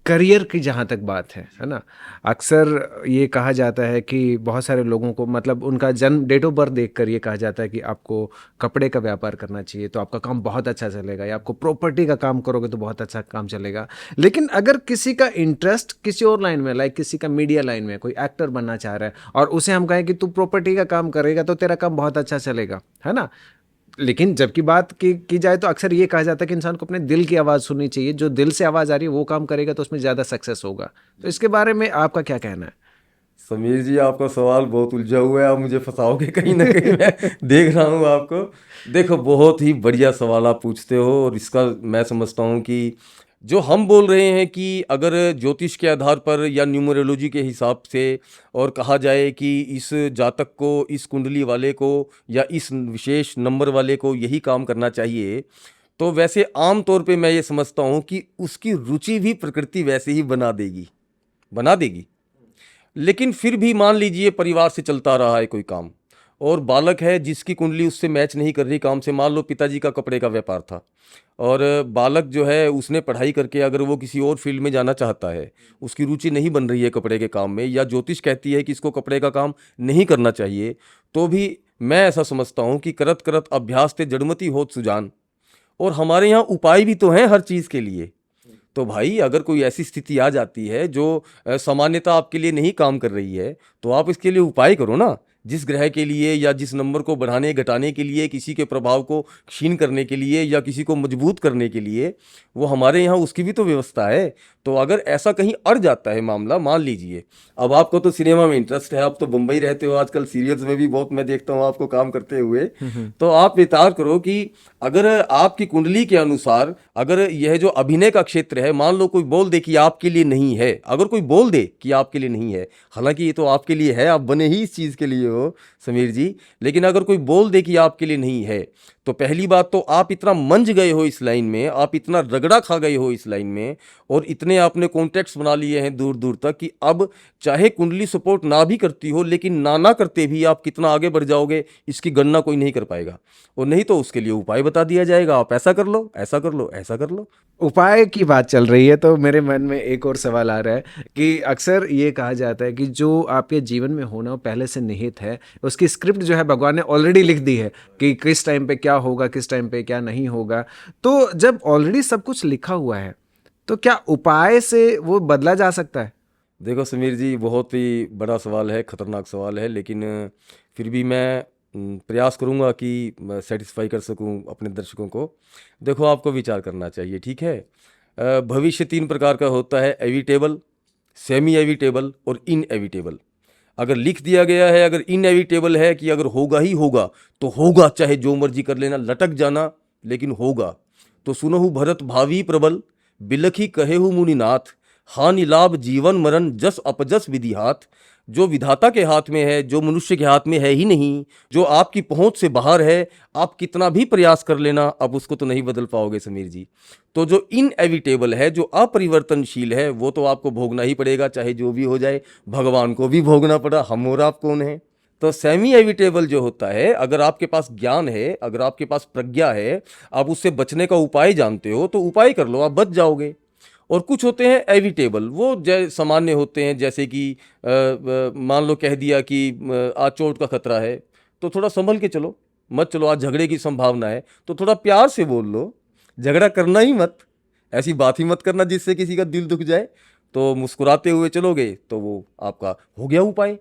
करियर की जहाँ तक बात है ना, अक्सर ये कहा जाता है कि बहुत सारे लोगों को मतलब उनका जन्म डेट ऑफ बर्थ देखकर ये कहा जाता है कि आपको कपड़े का व्यापार करना चाहिए तो आपका काम बहुत अच्छा चलेगा, या आपको प्रॉपर्टी का काम करोगे तो बहुत अच्छा काम चलेगा। लेकिन अगर किसी का इंटरेस्ट किसी और लाइन में, लाइक किसी का मीडिया लाइन में, कोई एक्टर बनना चाह रहा है और उसे हम कहें कि तू प्रॉपर्टी का काम करेगा तो तेरा काम बहुत अच्छा चलेगा, है ना। लेकिन जबकि बात की जाए तो अक्सर ये कहा जाता है कि इंसान को अपने दिल की आवाज़ सुननी चाहिए, जो दिल से आवाज़ आ रही है वो काम करेगा तो उसमें ज़्यादा सक्सेस होगा। तो इसके बारे में आपका क्या कहना है? समीर जी, आपका सवाल बहुत उलझा हुआ है, आप मुझे फंसाओगे कहीं ना कहीं, मैं देख रहा हूँ आपको। देखो, बहुत ही बढ़िया सवाल आप पूछते हो, और इसका मैं समझता हूँ कि जो हम बोल रहे हैं कि अगर ज्योतिष के आधार पर या न्यूमरोलॉजी के हिसाब से और कहा जाए कि इस जातक को, इस कुंडली वाले को या इस विशेष नंबर वाले को यही काम करना चाहिए, तो वैसे आम तौर पे मैं ये समझता हूँ कि उसकी रुचि भी प्रकृति वैसे ही बना देगी। लेकिन फिर भी मान लीजिए परिवार से चलता रहा है कोई काम, और बालक है जिसकी कुंडली उससे मैच नहीं कर रही काम से। मान लो पिताजी का कपड़े का व्यापार था, और बालक जो है उसने पढ़ाई करके अगर वो किसी और फील्ड में जाना चाहता है, उसकी रुचि नहीं बन रही है कपड़े के काम में, या ज्योतिष कहती है कि इसको कपड़े का काम नहीं करना चाहिए, तो भी मैं ऐसा समझता हूँ कि करत करत अभ्यास ते जड़मति होत सुजान। और हमारे यहाँ उपाय भी तो हैं हर चीज़ के लिए। तो भाई, अगर कोई ऐसी स्थिति आ जाती है जो सामान्यता आपके लिए नहीं काम कर रही है, तो आप इसके लिए उपाय करो ना। जिस ग्रह के लिए या जिस नंबर को बढ़ाने घटाने के लिए, किसी के प्रभाव को क्षीण करने के लिए या किसी को मजबूत करने के लिए, वो हमारे यहाँ उसकी भी तो व्यवस्था है। तो अगर ऐसा कहीं अड़ जाता है मामला, मान लीजिए अब आपको तो सिनेमा में इंटरेस्ट है, आप तो बम्बई रहते हो, आजकल सीरियल्स में भी बहुत मैं देखता हूँ आपको काम करते हुए। तो आप विचार करो कि अगर आपकी कुंडली के अनुसार अगर यह जो अभिनय का क्षेत्र है, मान लो कोई बोल दे कि आपके लिए नहीं है, अगर कोई बोल दे कि आपके लिए नहीं है, हालांकि ये तो आपके लिए है, आप बने ही इस चीज़ के लिए हो समीर जी, लेकिन अगर कोई बोल दे कि आपके लिए नहीं है, तो पहली बात तो आप इतना मंझ गए हो इस लाइन में, आप इतना रगड़ा खा गए हो इस लाइन में, और इतने आपने कॉन्टैक्ट्स बना लिए हैं दूर दूर तक कि अब चाहे कुंडली सपोर्ट ना भी करती हो, लेकिन ना करते भी आप कितना आगे बढ़ जाओगे इसकी गणना कोई नहीं कर पाएगा। और नहीं तो उसके लिए उपाय बता दिया जाएगा, आप ऐसा कर लो, ऐसा कर लो, ऐसा कर लो। उपाय की बात चल रही है तो मेरे मन में एक और सवाल आ रहा है कि अक्सर ये कहा जाता है कि जो आपके जीवन में होना वो पहले से निहित है, उसकी स्क्रिप्ट जो है भगवान ने ऑलरेडी लिख दी है कि किस टाइम पे क्या होगा, किस टाइम पे क्या नहीं होगा। तो जब ऑलरेडी सब कुछ लिखा हुआ है तो क्या उपाय से वो बदला जा सकता है? देखो समीर जी, बहुत ही बड़ा सवाल है, खतरनाक सवाल है, लेकिन फिर भी मैं प्रयास करूंगा कि सेटिस्फाई कर सकूं अपने दर्शकों को। देखो, आपको विचार करना चाहिए, ठीक है। भविष्य तीन प्रकार का होता है: एविटेबल, सेमी एविटेबल और इनएविटेबल। अगर लिख दिया गया है, अगर इनएविटेबल है कि अगर होगा ही होगा, तो होगा, चाहे जो मर्जी कर लेना, लटक जाना, लेकिन होगा। तो सुनहु भरत भावी प्रबल, बिलखी कहेहु मुनिनाथ, हानि लाभ जीवन मरण जस अपजस विधि हाथ। जो विधाता के हाथ में है, जो मनुष्य के हाथ में है ही नहीं, जो आपकी पहुंच से बाहर है, आप कितना भी प्रयास कर लेना, अब उसको तो नहीं बदल पाओगे समीर जी। तो जो इनएविटेबल है, जो अपरिवर्तनशील है, वो तो आपको भोगना ही पड़ेगा, चाहे जो भी हो जाए। भगवान को भी भोगना पड़ा, हम और आप कौन है। तो सेमी एविटेबल जो होता है, अगर आपके पास ज्ञान है, अगर आपके पास प्रज्ञा है, आप उससे बचने का उपाय जानते हो, तो उपाय कर लो, आप बच जाओगे। और कुछ होते हैं एविटेबल, वो सामान्य होते हैं, जैसे कि मान लो कह दिया कि आज चोट का खतरा है, तो थोड़ा संभल के चलो, मत चलो, आज झगड़े की संभावना है, तो थोड़ा प्यार से बोल लो, झगड़ा करना ही मत, ऐसी बात ही मत करना जिससे किसी का दिल दुख जाए। तो मुस्कुराते हुए चलोगे तो वो आपका हो गया उपाय।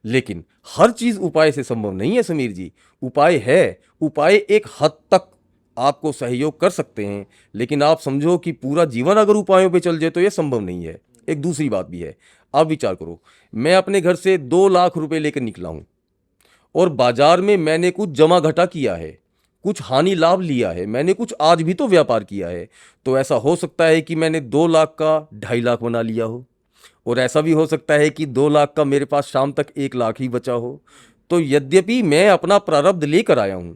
लेकिन हर चीज़ उपाय से संभव नहीं है समीर जी। उपाय है, उपाय एक हद तक आपको सहयोग कर सकते हैं, लेकिन आप समझो कि पूरा जीवन अगर उपायों पे चल जाए तो ये संभव नहीं है। एक दूसरी बात भी है, आप विचार करो, मैं अपने घर से 2 लाख रुपए लेकर निकला हूं, और बाजार में मैंने कुछ जमा घटा किया है, कुछ हानि लाभ लिया है, मैंने कुछ आज भी तो व्यापार किया है। तो ऐसा हो सकता है कि मैंने 2 लाख का 2.5 लाख बना लिया हो, और ऐसा भी हो सकता है कि 2 लाख का मेरे पास शाम तक 1 लाख ही बचा हो। तो यद्यपि मैं अपना प्रारब्ध लेकर आया हूं,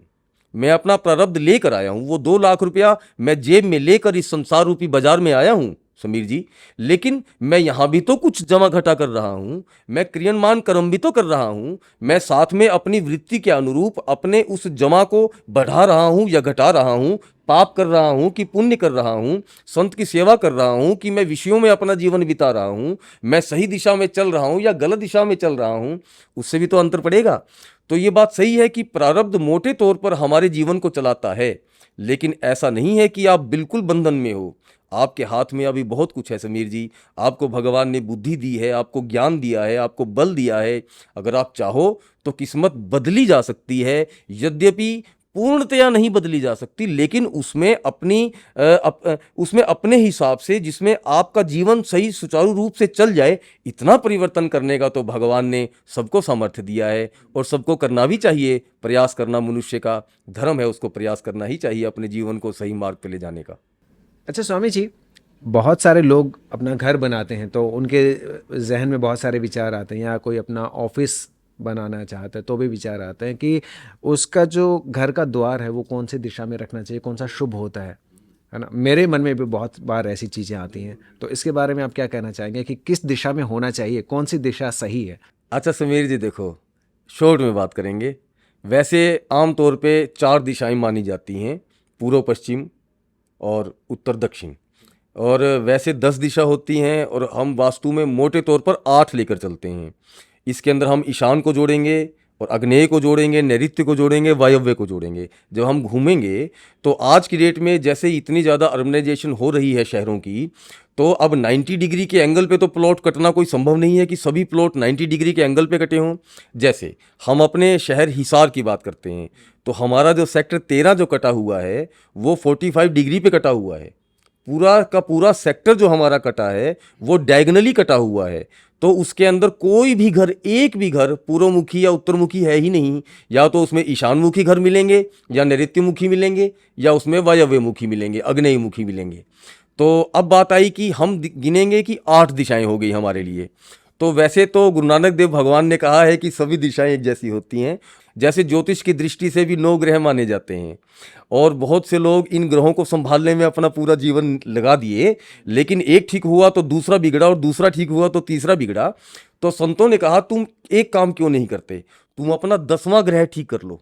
मैं अपना प्रारब्ध लेकर आया हूं, वो 2 लाख रुपया मैं जेब में लेकर इस संसार रूपी बाजार में आया हूं समीर जी, लेकिन मैं यहाँ भी तो कुछ जमा घटा कर रहा हूँ, मैं क्रियमान कर्म भी तो कर रहा हूँ, मैं साथ में अपनी वृत्ति के अनुरूप अपने उस जमा को बढ़ा रहा हूँ या घटा रहा हूँ, पाप कर रहा हूँ कि पुण्य कर रहा हूँ, संत की सेवा कर रहा हूँ कि मैं विषयों में अपना जीवन बिता रहा हूँ, मैं सही दिशा में चल रहा हूँ या गलत दिशा में चल रहा हूँ, उससे भी तो अंतर पड़ेगा। तो ये बात सही है कि प्रारब्ध मोटे तौर पर हमारे जीवन को चलाता है, लेकिन ऐसा नहीं है कि आप बिल्कुल बंधन में हो। आपके हाथ में अभी बहुत कुछ है समीर जी। आपको भगवान ने बुद्धि दी है, आपको ज्ञान दिया है, आपको बल दिया है। अगर आप चाहो तो किस्मत बदली जा सकती है, यद्यपि पूर्णतया नहीं बदली जा सकती, लेकिन उसमें अपने हिसाब से, जिसमें आपका जीवन सही सुचारू रूप से चल जाए, इतना परिवर्तन करने का तो भगवान ने सबको सामर्थ्य दिया है और सबको करना भी चाहिए। प्रयास करना मनुष्य का धर्म है, उसको प्रयास करना ही चाहिए अपने जीवन को सही मार्ग पर ले जाने का। अच्छा स्वामी जी, बहुत सारे लोग अपना घर बनाते हैं तो उनके जहन में बहुत सारे विचार आते हैं, या कोई अपना ऑफिस बनाना चाहता है तो भी विचार आते हैं कि उसका जो घर का द्वार है वो कौन सी दिशा में रखना चाहिए, कौन सा शुभ होता है ना। मेरे मन में भी बहुत बार ऐसी चीज़ें आती हैं, तो इसके बारे में आप क्या कहना चाहेंगे कि किस दिशा में होना चाहिए, कौन सी दिशा सही है? अच्छा समीर जी, देखो, शॉर्ट में बात करेंगे। वैसे आमतौर पे 4 दिशाएं मानी जाती हैं, पूर्व पश्चिम और उत्तर दक्षिण। और वैसे 10 दिशा होती हैं और हम वास्तु में मोटे तौर पर 8 लेकर चलते हैं। इसके अंदर हम ईशान को जोड़ेंगे और आग्नेय को जोड़ेंगे, नैऋत्य को जोड़ेंगे, वायव्य को जोड़ेंगे। जब हम घूमेंगे तो आज की डेट में जैसे इतनी ज़्यादा अर्बनाइजेशन हो रही है शहरों की, तो अब 90 डिग्री के एंगल पे तो प्लॉट कटना कोई संभव नहीं है कि सभी प्लॉट 90 डिग्री के एंगल पे कटे हों। जैसे हम अपने शहर हिसार की बात करते हैं, तो हमारा जो सेक्टर 13 जो कटा हुआ है वो 45 डिग्री पे कटा हुआ है। पूरा का पूरा सेक्टर जो हमारा कटा है वो डायगनली कटा हुआ है। तो उसके अंदर कोई भी घर, एक भी घर पूर्वमुखी या उत्तरमुखी है ही नहीं। या तो उसमें ईशानमुखी घर मिलेंगे, या नैऋत्यमुखी मिलेंगे, या उसमें वायव्यमुखी मिलेंगे, आग्नेयमुखी मिलेंगे। तो अब बात आई कि हम गिनेंगे कि 8 दिशाएं हो गई हमारे लिए। तो वैसे तो गुरु नानक देव भगवान ने कहा है कि सभी दिशाएं एक जैसी होती हैं। जैसे ज्योतिष की दृष्टि से भी 9 ग्रह माने जाते हैं, और बहुत से लोग इन ग्रहों को संभालने में अपना पूरा जीवन लगा दिए, लेकिन एक ठीक हुआ तो दूसरा बिगड़ा, और दूसरा ठीक हुआ तो तीसरा बिगड़ा। तो संतों ने कहा तुम एक काम क्यों नहीं करते, तुम अपना 10वां ग्रह ठीक कर लो।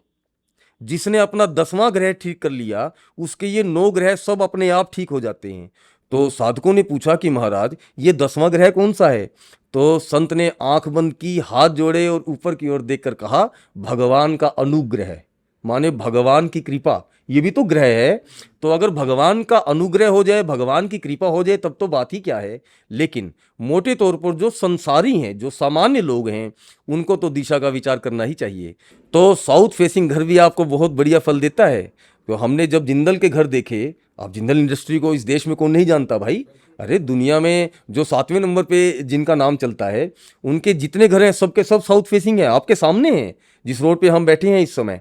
जिसने अपना 10वां ग्रह ठीक कर लिया, उसके ये 9 ग्रह सब अपने आप ठीक हो जाते हैं। तो साधकों ने पूछा कि महाराज ये 10वां ग्रह कौन सा है? तो संत ने आंख बंद की, हाथ जोड़े और ऊपर की ओर देखकर कहा, भगवान का अनुग्रह, माने भगवान की कृपा। ये भी तो ग्रह है। तो अगर भगवान का अनुग्रह हो जाए, भगवान की कृपा हो जाए, तब तो बात ही क्या है। लेकिन मोटे तौर पर जो संसारी हैं, जो सामान्य लोग हैं, उनको तो दिशा का विचार करना ही चाहिए। तो साउथ फेसिंग घर भी आपको बहुत बढ़िया फल देता है। तो हमने जब जिंदल के घर देखे, आप जिंदल इंडस्ट्री को इस देश में कौन नहीं जानता भाई। अरे दुनिया में जो 7वें नंबर पे जिनका नाम चलता है, उनके जितने घर हैं सबके सब साउथ फेसिंग है, आपके सामने हैं जिस रोड पे हम बैठे हैं इस समय।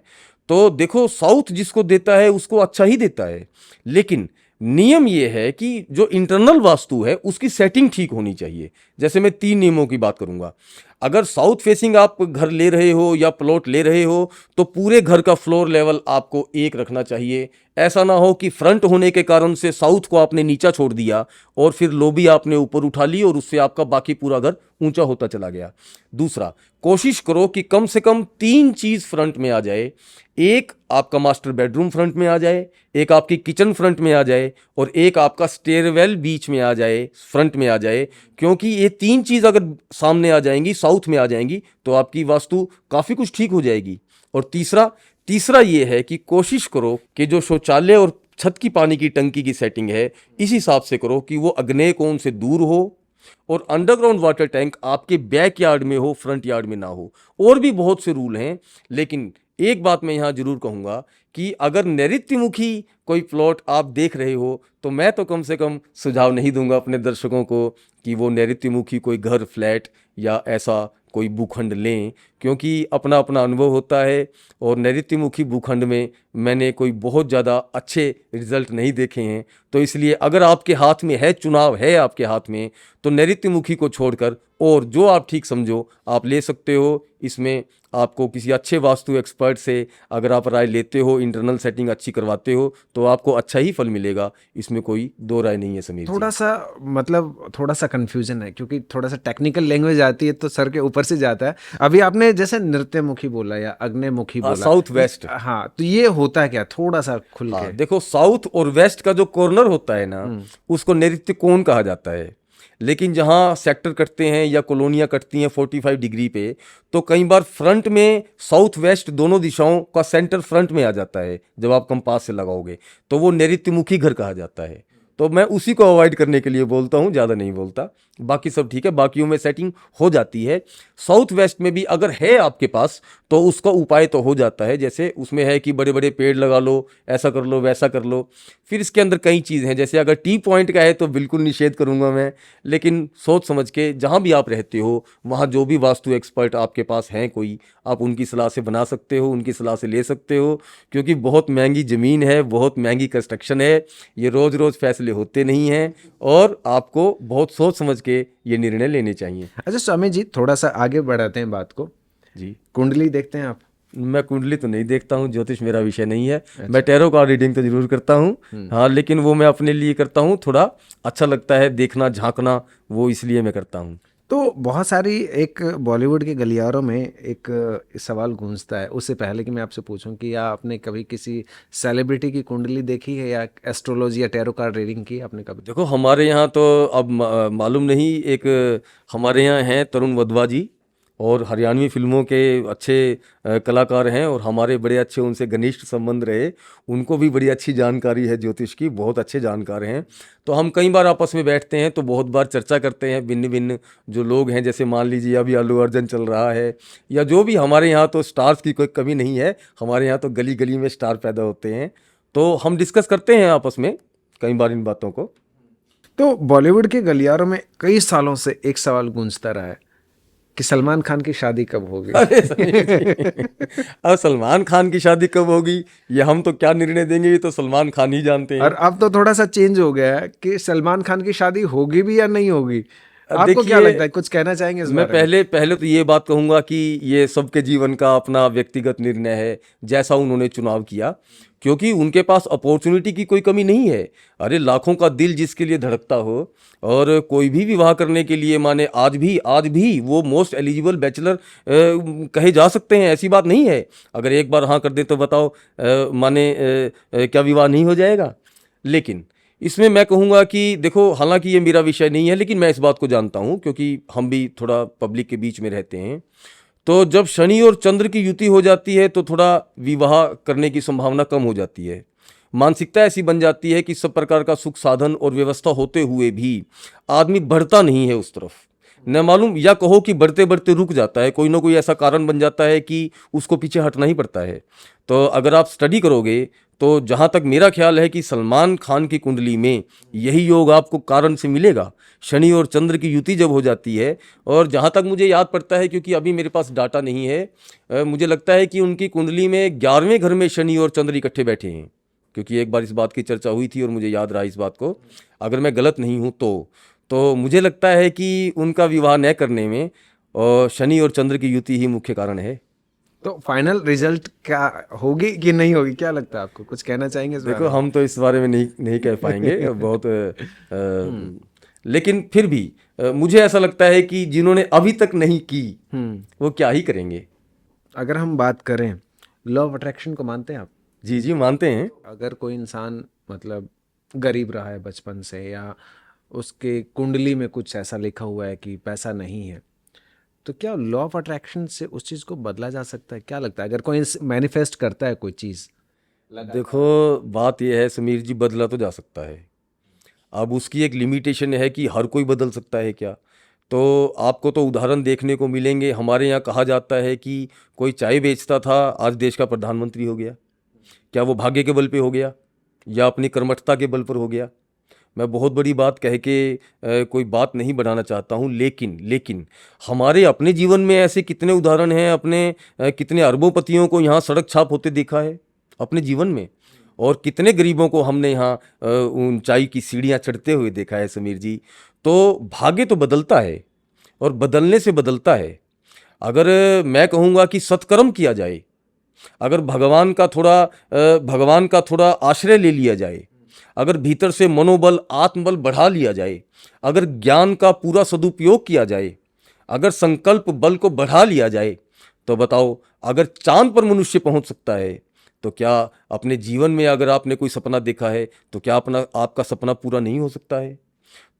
तो देखो, साउथ जिसको देता है उसको अच्छा ही देता है। लेकिन नियम ये है कि जो इंटरनल वास्तु है उसकी सेटिंग ठीक होनी चाहिए। जैसे मैं 3 नियमों की बात करूंगा। अगर साउथ फेसिंग आप घर ले रहे हो या प्लॉट ले रहे हो, तो पूरे घर का फ्लोर लेवल आपको एक रखना चाहिए। ऐसा ना हो कि फ्रंट होने के कारण से साउथ को आपने नीचा छोड़ दिया और फिर लॉबी आपने ऊपर उठा ली और उससे आपका बाकी पूरा घर ऊंचा होता चला गया। दूसरा, कोशिश करो कि कम से कम 3 चीज फ्रंट में आ जाए। एक आपका मास्टर बेडरूम फ्रंट में आ जाए, एक आपकी किचन फ्रंट में आ जाए, और एक आपका स्टेयरवेल बीच में आ जाए, फ्रंट में आ जाए। क्योंकि ये 3 चीज अगर सामने आ जाएंगी, साउथ में आ जाएंगी, तो आपकी वास्तु काफी कुछ ठीक हो जाएगी। और तीसरा ये है कि कोशिश करो कि जो शौचालय और छत की पानी की टंकी की सेटिंग है, इस हिसाब से करो कि वो अग्नेय कोण से दूर हो, और अंडरग्राउंड वाटर टैंक आपके बैक यार्ड में हो, फ्रंट यार्ड में ना हो। और भी बहुत से रूल हैं, लेकिन एक बात मैं यहाँ जरूर कहूँगा कि अगर नैऋत्यमुखी कोई प्लॉट आप देख रहे हो, तो मैं तो कम से कम सुझाव नहीं दूंगा अपने दर्शकों को कि वो नैऋत्यमुखी कोई घर, फ्लैट या ऐसा कोई भूखंड लें, क्योंकि अपना अपना अनुभव होता है। और नैऋत्यमुखी भूखंड में मैंने कोई बहुत ज़्यादा अच्छे रिजल्ट नहीं देखे हैं। तो इसलिए अगर आपके हाथ में है, चुनाव है आपके हाथ में, तो नैऋत्यमुखी को छोड़कर और जो आप ठीक समझो आप ले सकते हो। इसमें आपको किसी अच्छे वास्तु एक्सपर्ट से अगर आप राय लेते हो, इंटरनल सेटिंग अच्छी करवाते हो, तो आपको अच्छा ही फल मिलेगा। इसमें कोई दो राय नहीं है समीर जी। थोड़ा सा मतलब थोड़ा सा कंफ्यूजन है, क्योंकि थोड़ा सा टेक्निकल लैंग्वेज आती है तो सर के ऊपर से जाता है। अभी आपने जैसे नृत्यमुखी बोला या अग्निमुखी हाँ, बोला, साउथ वेस्ट। हाँ, तो ये होता है क्या, थोड़ा सा खुल हाँ के? देखो, साउथ और वेस्ट का जो कॉर्नर होता है ना, हम्म। उसको नैऋत्य कोण कहा जाता है। लेकिन जहाँ सेक्टर कटते हैं या कॉलोनियाँ कटती हैं 45 डिग्री पे, तो कई बार फ्रंट में साउथ वेस्ट दोनों दिशाओं का सेंटर फ्रंट में आ जाता है। जब आप कंपास से लगाओगे तो वो नैऋत्यमुखी घर कहा जाता है। तो मैं उसी को अवॉइड करने के लिए बोलता हूँ, ज़्यादा नहीं बोलता। बाकी सब ठीक है, बाकियों में सेटिंग हो जाती है। साउथ वेस्ट में भी अगर है आपके पास तो उसका उपाय तो हो जाता है। जैसे उसमें है कि बड़े बड़े पेड़ लगा लो, ऐसा कर लो, वैसा कर लो। फिर इसके अंदर कई चीज़ हैं, जैसे अगर टी पॉइंट का है तो बिल्कुल निषेध करूंगा मैं। लेकिन सोच समझ के जहाँ भी आप रहते हो, वहाँ जो भी वास्तु एक्सपर्ट आपके पास हैं कोई, आप उनकी सलाह से बना सकते हो, उनकी सलाह से ले सकते हो। क्योंकि बहुत महंगी ज़मीन है, बहुत महंगी कंस्ट्रक्शन है, ये रोज़ रोज़ फैसले होते नहीं हैं, और आपको बहुत सोच समझ के ये निर्णय लेने चाहिए। अच्छा स्वामी जी, थोड़ा सा आगे बढ़ाते हैं बात को। जी, कुंडली देखते हैं आप? मैं कुंडली तो नहीं देखता हूँ, ज्योतिष मेरा विषय नहीं है। मैं टैरो कार्ड रीडिंग तो जरूर करता हूँ। हाँ, लेकिन वो मैं अपने लिए करता हूँ, थोड़ा अच्छा लगता है देखना, झांकना, वो इसलिए मैं करता हूँ। तो बहुत सारी एक बॉलीवुड के गलियारों में एक सवाल गूंजता है। उससे पहले कि मैं आपसे पूछूं कि या आपने कभी किसी सेलिब्रिटी की कुंडली देखी है या एस्ट्रोलॉजी या टैरो कार्ड रीडिंग की आपने कभी? देखो हमारे यहाँ तो अब मालूम नहीं, एक हमारे यहाँ हैं तरुण वधवा जी, और हरियाणवी फिल्मों के अच्छे कलाकार हैं, और हमारे बड़े अच्छे उनसे घनिष्ठ संबंध रहे। उनको भी बड़ी अच्छी जानकारी है ज्योतिष की, बहुत अच्छे जानकार हैं। तो हम कई बार आपस में बैठते हैं तो बहुत बार चर्चा करते हैं। भिन्न भिन्न जो लोग हैं, जैसे मान लीजिए अभी अल्लू अर्जुन चल रहा है, या जो भी हमारे यहाँ तो स्टार्स की कोई कमी नहीं है। हमारे यहाँ तो गली गली में स्टार पैदा होते हैं, तो हम डिस्कस करते हैं आपस में कई बार इन बातों को। तो बॉलीवुड के गलियारों में कई सालों से एक सवाल गूंजता रहा है कि सलमान खान की शादी कब होगी? अरे समीर जी, अब सलमान खान की शादी कब होगी, ये हम तो क्या निर्णय देंगे, ये तो सलमान खान ही जानते और हैं। अब तो थोड़ा सा चेंज हो गया है कि सलमान खान की शादी होगी भी या नहीं होगी। आपको क्या देखिए, लगता है, कुछ कहना चाहेंगे इस मैं बारे में? पहले पहले तो ये बात कहूंगा कि ये सबके जीवन का अपना व्यक्तिगत निर्णय है, जैसा उन्होंने चुनाव किया। क्योंकि उनके पास अपॉर्चुनिटी की कोई कमी नहीं है। अरे लाखों का दिल जिसके लिए धड़कता हो, और कोई भी विवाह करने के लिए, माने आज भी वो मोस्ट एलिजिबल बैचलर कहे जा सकते हैं, ऐसी बात नहीं है। अगर एक बार हाँ कर दे तो बताओ, माने क्या विवाह नहीं हो जाएगा? लेकिन इसमें मैं कहूँगा कि देखो, हालांकि ये मेरा विषय नहीं है, लेकिन मैं इस बात को जानता हूँ क्योंकि हम भी थोड़ा पब्लिक के बीच में रहते हैं। तो जब शनि और चंद्र की युति हो जाती है तो थोड़ा विवाह करने की संभावना कम हो जाती है। मानसिकता ऐसी बन जाती है कि सब प्रकार का सुख साधन और व्यवस्था होते हुए भी आदमी बढ़ता नहीं है उस तरफ। न मालूम, या कहो कि बढ़ते बढ़ते रुक जाता है, कोई ना कोई ऐसा कारण बन जाता है कि उसको पीछे हटना ही पड़ता है। तो अगर आप स्टडी करोगे तो जहाँ तक मेरा ख्याल है कि सलमान खान की कुंडली में यही योग आपको कारण से मिलेगा। शनि और चंद्र की युति जब हो जाती है, और जहाँ तक मुझे याद पड़ता है, क्योंकि अभी मेरे पास डाटा नहीं है, मुझे लगता है कि उनकी कुंडली में 11वें घर में शनि और चंद्र इकट्ठे बैठे हैं। क्योंकि एक बार इस बात की चर्चा हुई थी और मुझे याद रहा इस बात को। अगर मैं गलत नहीं हूँ तो मुझे लगता है कि उनका विवाह न करने में और शनि और चंद्र की युति ही मुख्य कारण है। तो फाइनल रिजल्ट क्या होगी कि नहीं होगी, क्या लगता है आपको? कुछ कहना चाहेंगे इस देखो बारे में? हम तो इस बारे में नहीं नहीं कह पाएंगे बहुत लेकिन फिर भी मुझे ऐसा लगता है कि जिन्होंने अभी तक नहीं की वो क्या ही करेंगे। अगर हम बात करें, लॉ ऑफ अट्रैक्शन को मानते हैं आप? जी जी, मानते हैं। अगर कोई इंसान मतलब गरीब रहा है बचपन से, या उसके कुंडली में कुछ ऐसा लिखा हुआ है कि पैसा नहीं है, तो क्या लॉ ऑफ अट्रैक्शन से उस चीज़ को बदला जा सकता है? क्या लगता है, अगर कोई मैनिफेस्ट करता है कोई चीज़? देखो बात यह है समीर जी, बदला तो जा सकता है। अब उसकी एक लिमिटेशन है कि हर कोई बदल सकता है क्या। तो आपको तो उदाहरण देखने को मिलेंगे। हमारे यहाँ कहा जाता है कि कोई चाय बेचता था, आज देश का प्रधानमंत्री हो गया। क्या वो भाग्य के बल पे हो गया या अपनी कर्मठता के बल पर हो गया? मैं बहुत बड़ी बात कह के कोई बात नहीं बढ़ाना चाहता हूँ, लेकिन हमारे अपने जीवन में ऐसे कितने उदाहरण हैं। अपने कितने अरबोपतियों को यहाँ सड़क छाप होते देखा है अपने जीवन में, और कितने गरीबों को हमने यहाँ ऊंचाई की सीढ़ियाँ चढ़ते हुए देखा है समीर जी। तो भाग्य तो बदलता है, और बदलने से बदलता है। अगर मैं कहूँगा कि सत्कर्म किया जाए, अगर भगवान का थोड़ा आश्रय ले लिया जाए, अगर भीतर से मनोबल आत्मबल बढ़ा लिया जाए, अगर ज्ञान का पूरा सदुपयोग किया जाए, अगर संकल्प बल को बढ़ा लिया जाए, तो बताओ, अगर चांद पर मनुष्य पहुंच सकता है, तो क्या अपने जीवन में अगर आपने कोई सपना देखा है, तो क्या आपका सपना पूरा नहीं हो सकता है?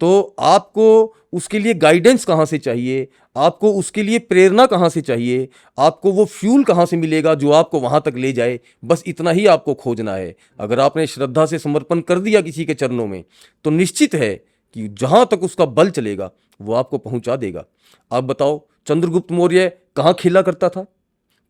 तो आपको उसके लिए गाइडेंस कहाँ से चाहिए, आपको उसके लिए प्रेरणा कहाँ से चाहिए, आपको वो फ्यूल कहाँ से मिलेगा जो आपको वहाँ तक ले जाए, बस इतना ही आपको खोजना है। अगर आपने श्रद्धा से समर्पण कर दिया किसी के चरणों में, तो निश्चित है कि जहाँ तक उसका बल चलेगा वो आपको पहुँचा देगा। आप बताओ, चंद्रगुप्त मौर्य कहाँ खेला करता था?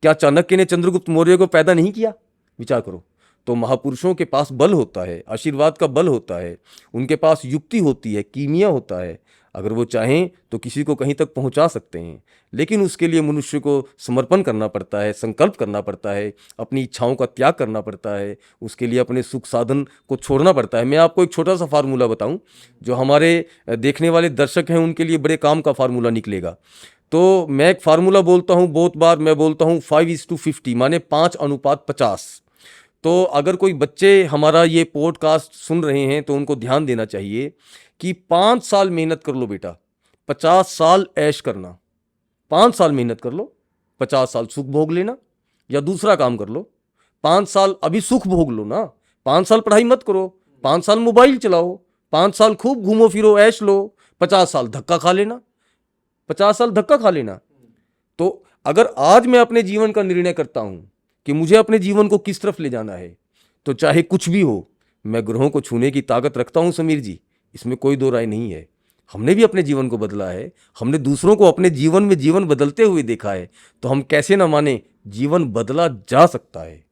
क्या चाणक्य ने चंद्रगुप्त मौर्य को पैदा नहीं किया? विचार करो। तो महापुरुषों के पास बल होता है, आशीर्वाद का बल होता है, उनके पास युक्ति होती है, कीमिया होता है। अगर वो चाहें तो किसी को कहीं तक पहुंचा सकते हैं, लेकिन उसके लिए मनुष्य को समर्पण करना पड़ता है, संकल्प करना पड़ता है, अपनी इच्छाओं का त्याग करना पड़ता है, उसके लिए अपने सुख साधन को छोड़ना पड़ता है। मैं आपको एक छोटा सा फार्मूला बताऊं, जो हमारे देखने वाले दर्शक हैं उनके लिए बड़े काम का फार्मूला निकलेगा। तो मैं एक फार्मूला बोलता हूँ, बहुत बार मैं बोलता हूँ 5:50, माने 5:50। तो अगर कोई बच्चे हमारा ये पॉडकास्ट सुन रहे हैं तो उनको ध्यान देना चाहिए कि 5 साल मेहनत कर लो बेटा, 50 साल ऐश करना। 5 साल मेहनत कर लो, 50 साल सुख भोग लेना, या दूसरा काम कर लो, 5 साल अभी सुख भोग लो ना, 5 साल पढ़ाई मत करो, 5 साल मोबाइल चलाओ, 5 साल खूब घूमो फिरो ऐश लो, 50 साल धक्का खा लेना, 50 साल धक्का खा लेना। तो अगर आज मैं अपने जीवन का निर्णय करता हूं कि मुझे अपने जीवन को किस तरफ ले जाना है, तो चाहे कुछ भी हो, मैं ग्रहों को छूने की ताकत रखता हूं समीर जी, इसमें कोई दो राय नहीं है। हमने भी अपने जीवन को बदला है, हमने दूसरों को अपने जीवन में जीवन बदलते हुए देखा है, तो हम कैसे ना माने, जीवन बदला जा सकता है।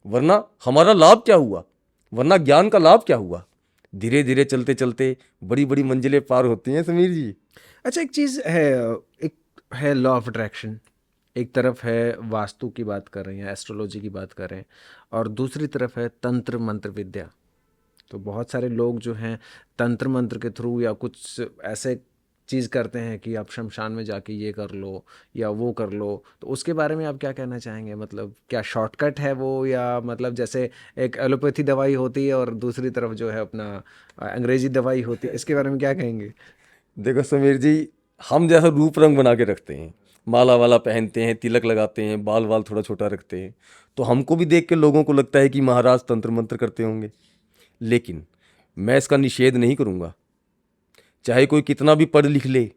वरना हमारा लाभ क्या हुआ, वरना ज्ञान का लाभ क्या हुआ? धीरे धीरे चलते चलते बड़ी बड़ी मंजिलें पार होती हैं समीर जी। अच्छा, एक चीज़ है, एक है लॉ ऑफ अट्रैक्शन, एक तरफ है वास्तु की बात कर रहे हैं, एस्ट्रोलॉजी की बात कर रहे हैं, और दूसरी तरफ है तंत्र मंत्र विद्या। तो बहुत सारे लोग जो हैं तंत्र मंत्र के थ्रू या कुछ ऐसे चीज़ करते हैं कि आप शमशान में जाके ये कर लो या वो कर लो, तो उसके बारे में आप क्या कहना चाहेंगे? मतलब क्या शॉर्टकट है वो, या मतलब जैसे एक एलोपैथी दवाई होती है और दूसरी तरफ जो है अपना अंग्रेजी दवाई होती है, इसके बारे में क्या कहेंगे? देखो समीर जी, हम जैसा रूप रंग बना के रखते हैं, माला वाला पहनते हैं, तिलक लगाते हैं, बाल वाल थोड़ा छोटा रखते हैं, तो हमको भी देख के लोगों को लगता है कि महाराज तंत्र मंत्र करते होंगे। लेकिन मैं इसका निषेध नहीं करूँगा। चाहे कोई कितना भी पढ़ लिख ले,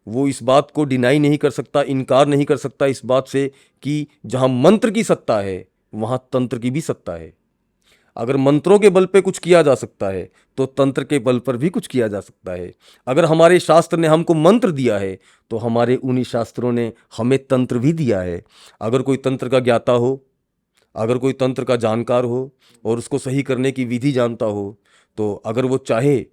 वो इस बात को डिनाई नहीं कर सकता, इनकार नहीं कर सकता इस बात से कि जहाँ मंत्र की सत्ता है वहाँ तंत्र की भी सत्ता है। अगर मंत्रों के बल पे कुछ किया जा सकता है, तो तंत्र के बल पर भी कुछ किया जा सकता है। अगर हमारे शास्त्र ने हमको मंत्र दिया है, तो हमारे उन्हीं शास्त्रों ने हमें तंत्र भी दिया है। अगर कोई तंत्र का ज्ञाता हो, अगर कोई तंत्र का जानकार हो और उसको सही करने की विधि जानता हो, तो अगर वो चाहे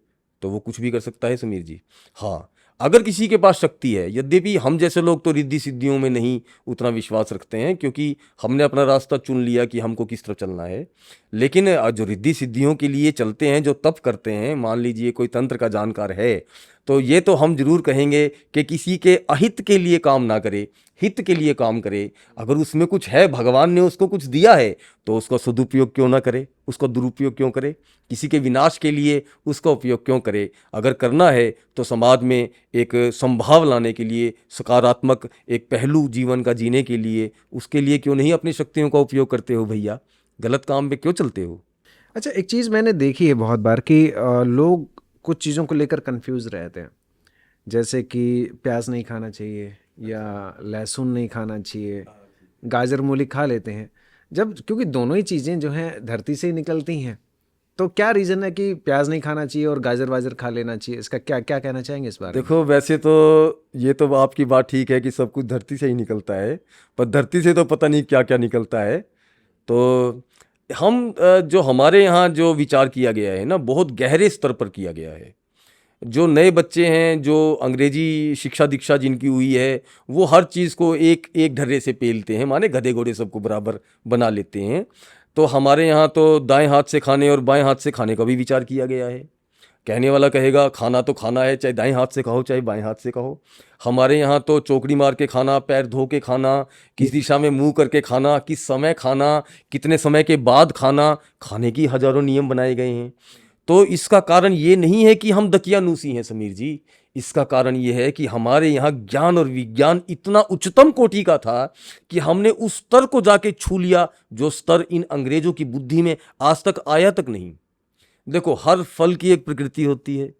तो वो कुछ भी कर सकता है समीर जी। हाँ, अगर किसी के पास शक्ति है, यद्यपि हम जैसे लोग तो रिद्धि सिद्धियों में नहीं उतना विश्वास रखते हैं, क्योंकि हमने अपना रास्ता चुन लिया कि हमको किस तरफ चलना है। लेकिन जो रिद्धि सिद्धियों के लिए चलते हैं, जो तप करते हैं, मान लीजिए कोई तंत्र का जानकार है, तो ये तो हम जरूर कहेंगे कि किसी के अहित के लिए काम ना करे, हित के लिए काम करे। अगर उसमें कुछ है, भगवान ने उसको कुछ दिया है, तो उसका सदुपयोग क्यों ना करे, उसका दुरुपयोग क्यों करे, किसी के विनाश के लिए उसका उपयोग क्यों करे? अगर करना है तो समाज में एक संभाव लाने के लिए, सकारात्मक एक पहलू जीवन का जीने के लिए, उसके लिए क्यों नहीं अपनी शक्तियों का उपयोग करते हो भैया? गलत काम पे क्यों चलते हो? अच्छा, एक चीज़ मैंने देखी है बहुत बार कि लोग कुछ चीज़ों को लेकर कंफ्यूज रहते हैं, जैसे कि प्याज नहीं खाना चाहिए या लहसुन नहीं खाना चाहिए, गाजर मूली खा लेते हैं, जब क्योंकि दोनों ही चीज़ें जो हैं धरती से ही निकलती हैं। तो क्या रीज़न है कि प्याज नहीं खाना चाहिए और गाजर वाजर खा लेना चाहिए? इसका क्या क्या कहना चाहेंगे इस बारे में? देखो, वैसे तो ये तो आपकी बात ठीक है कि सब कुछ धरती से ही निकलता है, पर धरती से तो पता नहीं क्या क्या निकलता है। तो जो हमारे यहाँ जो विचार किया गया है ना, बहुत गहरे स्तर पर किया गया है। जो नए बच्चे हैं, जो अंग्रेजी शिक्षा दीक्षा जिनकी हुई है, वो हर चीज़ को एक एक ढर्रे से पेलते हैं, माने गधे घोड़े सबको बराबर बना लेते हैं। तो हमारे यहाँ तो दाएं हाथ से खाने और बाएं हाथ से खाने का भी विचार किया गया है। कहने वाला कहेगा खाना तो खाना है, चाहे दाएं हाथ से खाओ चाहे बाएं हाथ से खाओ। हमारे यहाँ तो चौकड़ी मार के खाना, पैर धो के खाना, किस दिशा में मुंह करके खाना, किस समय खाना, कितने समय के बाद खाना, खाने की हजारों नियम बनाए गए हैं। तो इसका कारण ये नहीं है कि हम दकियानूसी हैं समीर जी, इसका कारण ये है कि हमारे यहाँ ज्ञान और विज्ञान इतना उच्चतम कोटि का था कि हमने उस स्तर को जाके छू लिया जो स्तर इन अंग्रेजों की बुद्धि में आज तक आया तक नहीं। देखो, हर फल की एक प्रकृति होती है,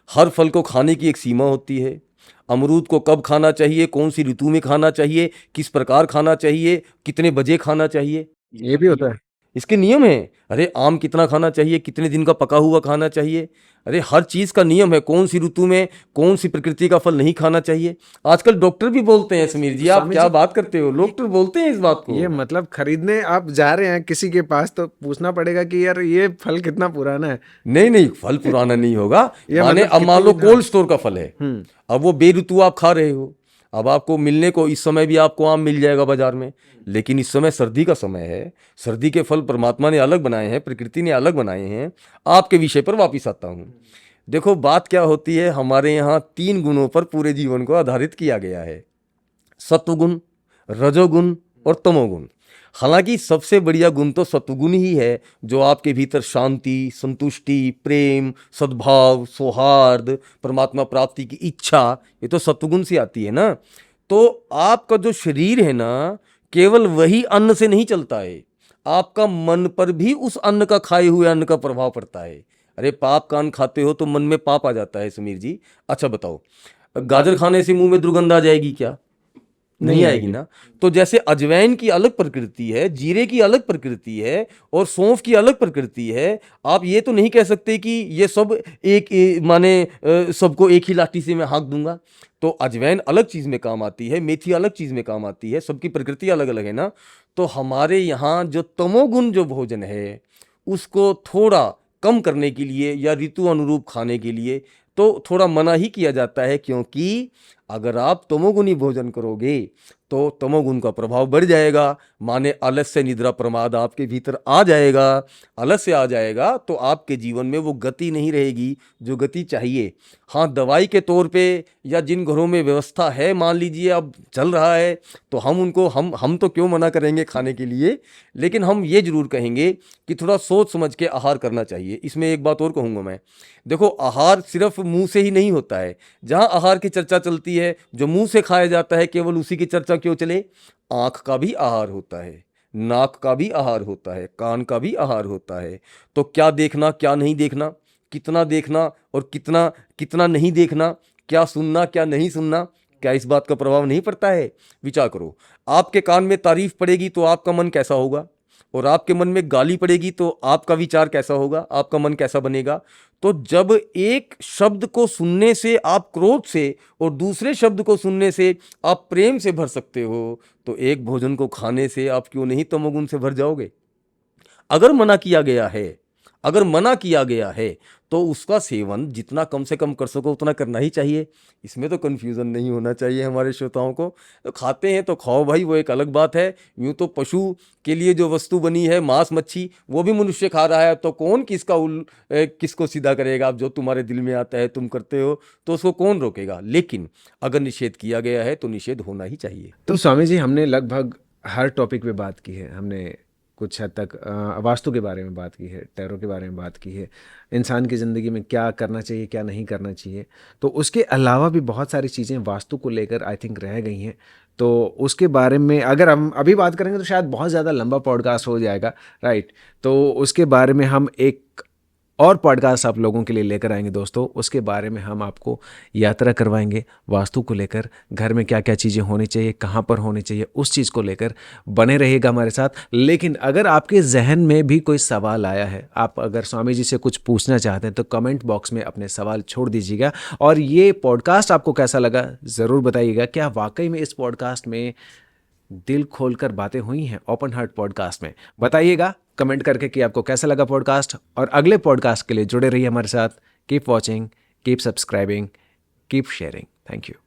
हर फल को खाने की एक सीमा होती है। अमरूद को कब खाना चाहिए, कौन सी ऋतु में खाना चाहिए, किस प्रकार खाना चाहिए, कितने बजे खाना चाहिए, ये भी होता है। इसके नियम हैं। अरे आम कितना खाना चाहिए, कितने दिन का पका हुआ खाना चाहिए, अरे हर चीज़ का नियम है। कौन सी ऋतु में कौन सी प्रकृति का फल नहीं खाना चाहिए। आजकल डॉक्टर भी बोलते हैं समीर जी, आप स्वामी क्या जी, बात करते हो, डॉक्टर बोलते हैं इस बात को। ये मतलब खरीदने आप जा रहे हैं किसी के पास तो पूछना पड़ेगा कि यार ये फल कितना पुराना है। नहीं नहीं, फल पुराना नहीं होगा। ये माने मतलब अब मान लो कितने दिन, कोल्ड स्टोर का फल है, अब वो बेऋतु आप खा रहे हो, अब आपको मिलने को इस समय भी आपको आम मिल जाएगा बाजार में, लेकिन इस समय सर्दी का समय है। सर्दी के फल परमात्मा ने अलग बनाए हैं, प्रकृति ने अलग बनाए हैं। आपके विषय पर वापिस आता हूँ। देखो बात क्या होती है, हमारे यहाँ 3 गुणों पर पूरे जीवन को आधारित किया गया है, सत्वगुण, रजोगुण और तमोगुण। हालांकि सबसे बढ़िया गुण तो सत्वगुण ही है, जो आपके भीतर शांति, संतुष्टि, प्रेम, सद्भाव, सौहार्द, परमात्मा प्राप्ति की इच्छा, ये तो सत्वगुण से आती है ना। तो आपका जो शरीर है ना, केवल वही अन्न से नहीं चलता है, आपका मन पर भी उस अन्न का, खाए हुए अन्न का प्रभाव पड़ता है। अरे पाप का अन्न खाते हो तो मन में पाप आ जाता है समीर जी। अच्छा बताओ, गाजर खाने से मुंह में दुर्गंध आ जाएगी क्या? नहीं आएगी ना। तो जैसे अजवाइन की अलग प्रकृति है, जीरे की अलग प्रकृति है और सौंफ की अलग प्रकृति है। आप ये तो नहीं कह सकते कि ये सब माने सबको एक ही लाठी से मैं हाँक दूंगा। तो अजवाइन अलग चीज़ में काम आती है, मेथी अलग चीज़ में काम आती है, सबकी प्रकृति अलग अलग है ना। तो हमारे यहाँ जो तमोगुण जो भोजन है, उसको थोड़ा कम करने के लिए या ऋतु अनुरूप खाने के लिए तो थोड़ा मना ही किया जाता है, क्योंकि अगर आप तमोगुणी भोजन करोगे तो तमोगुण का प्रभाव बढ़ जाएगा। माने आलस्य, निद्रा, प्रमाद आपके भीतर आ जाएगा। आलस्य आ जाएगा तो आपके जीवन में वो गति नहीं रहेगी जो गति चाहिए। हाँ, दवाई के तौर पे या जिन घरों में व्यवस्था है, मान लीजिए अब चल रहा है, तो हम उनको हम तो क्यों मना करेंगे खाने के लिए, लेकिन हम ये जरूर कहेंगे कि थोड़ा सोच समझ के आहार करना चाहिए। इसमें एक बात और कहूँगा मैं, देखो आहार सिर्फ मुंह से ही नहीं होता है। जहाँ आहार की चर्चा चलती है, जो मुंह से खाया जाता है, केवल उसी की चर्चा क्यों चले। आँख का भी आहार होता है, नाक का भी आहार होता है, कान का भी आहार होता है। तो क्या देखना क्या नहीं देखना, कितना देखना और कितना कितना नहीं देखना, क्या सुनना क्या नहीं सुनना, क्या इस बात का प्रभाव नहीं पड़ता है? विचार करो, आपके कान में तारीफ पड़ेगी तो आपका मन कैसा होगा, और आपके मन में गाली पड़ेगी तो आपका विचार कैसा होगा, आपका मन कैसा बनेगा। तो जब एक शब्द को सुनने से आप क्रोध से और दूसरे शब्द को सुनने से आप प्रेम से भर सकते हो, तो एक भोजन को खाने से आप क्यों नहीं तमोगुण से भर जाओगे। अगर मना किया गया है, अगर मना किया गया है तो उसका सेवन जितना कम से कम कर सको उतना करना ही चाहिए। इसमें तो कन्फ्यूज़न नहीं होना चाहिए हमारे श्रोताओं को। तो खाते हैं तो खाओ भाई, वो एक अलग बात है। यूँ तो पशु के लिए जो वस्तु बनी है, मांस मच्छी, वो भी मनुष्य खा रहा है, तो कौन किसको सीधा करेगा। अब जो तुम्हारे दिल में आता है तुम करते हो, तो उसको कौन रोकेगा। लेकिन अगर निषेध किया गया है तो निषेध होना ही चाहिए। तो स्वामी जी, हमने लगभग हर टॉपिक पे बात की है। हमने कुछ हद तक वास्तु के बारे में बात की है, टैरो के बारे में बात की है, इंसान की ज़िंदगी में क्या करना चाहिए क्या नहीं करना चाहिए। तो उसके अलावा भी बहुत सारी चीज़ें वास्तु को लेकर आई थिंक रह गई हैं। तो उसके बारे में अगर हम अभी बात करेंगे तो शायद बहुत ज़्यादा लंबा पॉडकास्ट हो जाएगा, राइट। तो उसके बारे में हम एक और पॉडकास्ट आप लोगों के लिए लेकर आएंगे दोस्तों। उसके बारे में हम आपको यात्रा करवाएंगे वास्तु को लेकर, घर में क्या क्या चीज़ें होनी चाहिए, कहाँ पर होनी चाहिए, उस चीज़ को लेकर बने रहिएगा हमारे साथ। लेकिन अगर आपके जहन में भी कोई सवाल आया है, आप अगर स्वामी जी से कुछ पूछना चाहते हैं, तो कमेंट बॉक्स में अपने सवाल छोड़ दीजिएगा। और ये पॉडकास्ट आपको कैसा लगा ज़रूर बताइएगा। क्या वाकई में इस पॉडकास्ट में दिल खोलकर बातें हुई हैं? ओपन हार्ट पॉडकास्ट में बताइएगा कमेंट करके कि आपको कैसा लगा पॉडकास्ट। और अगले पॉडकास्ट के लिए जुड़े रहिए हमारे साथ। Keep watching, keep subscribing, keep sharing. Thank you.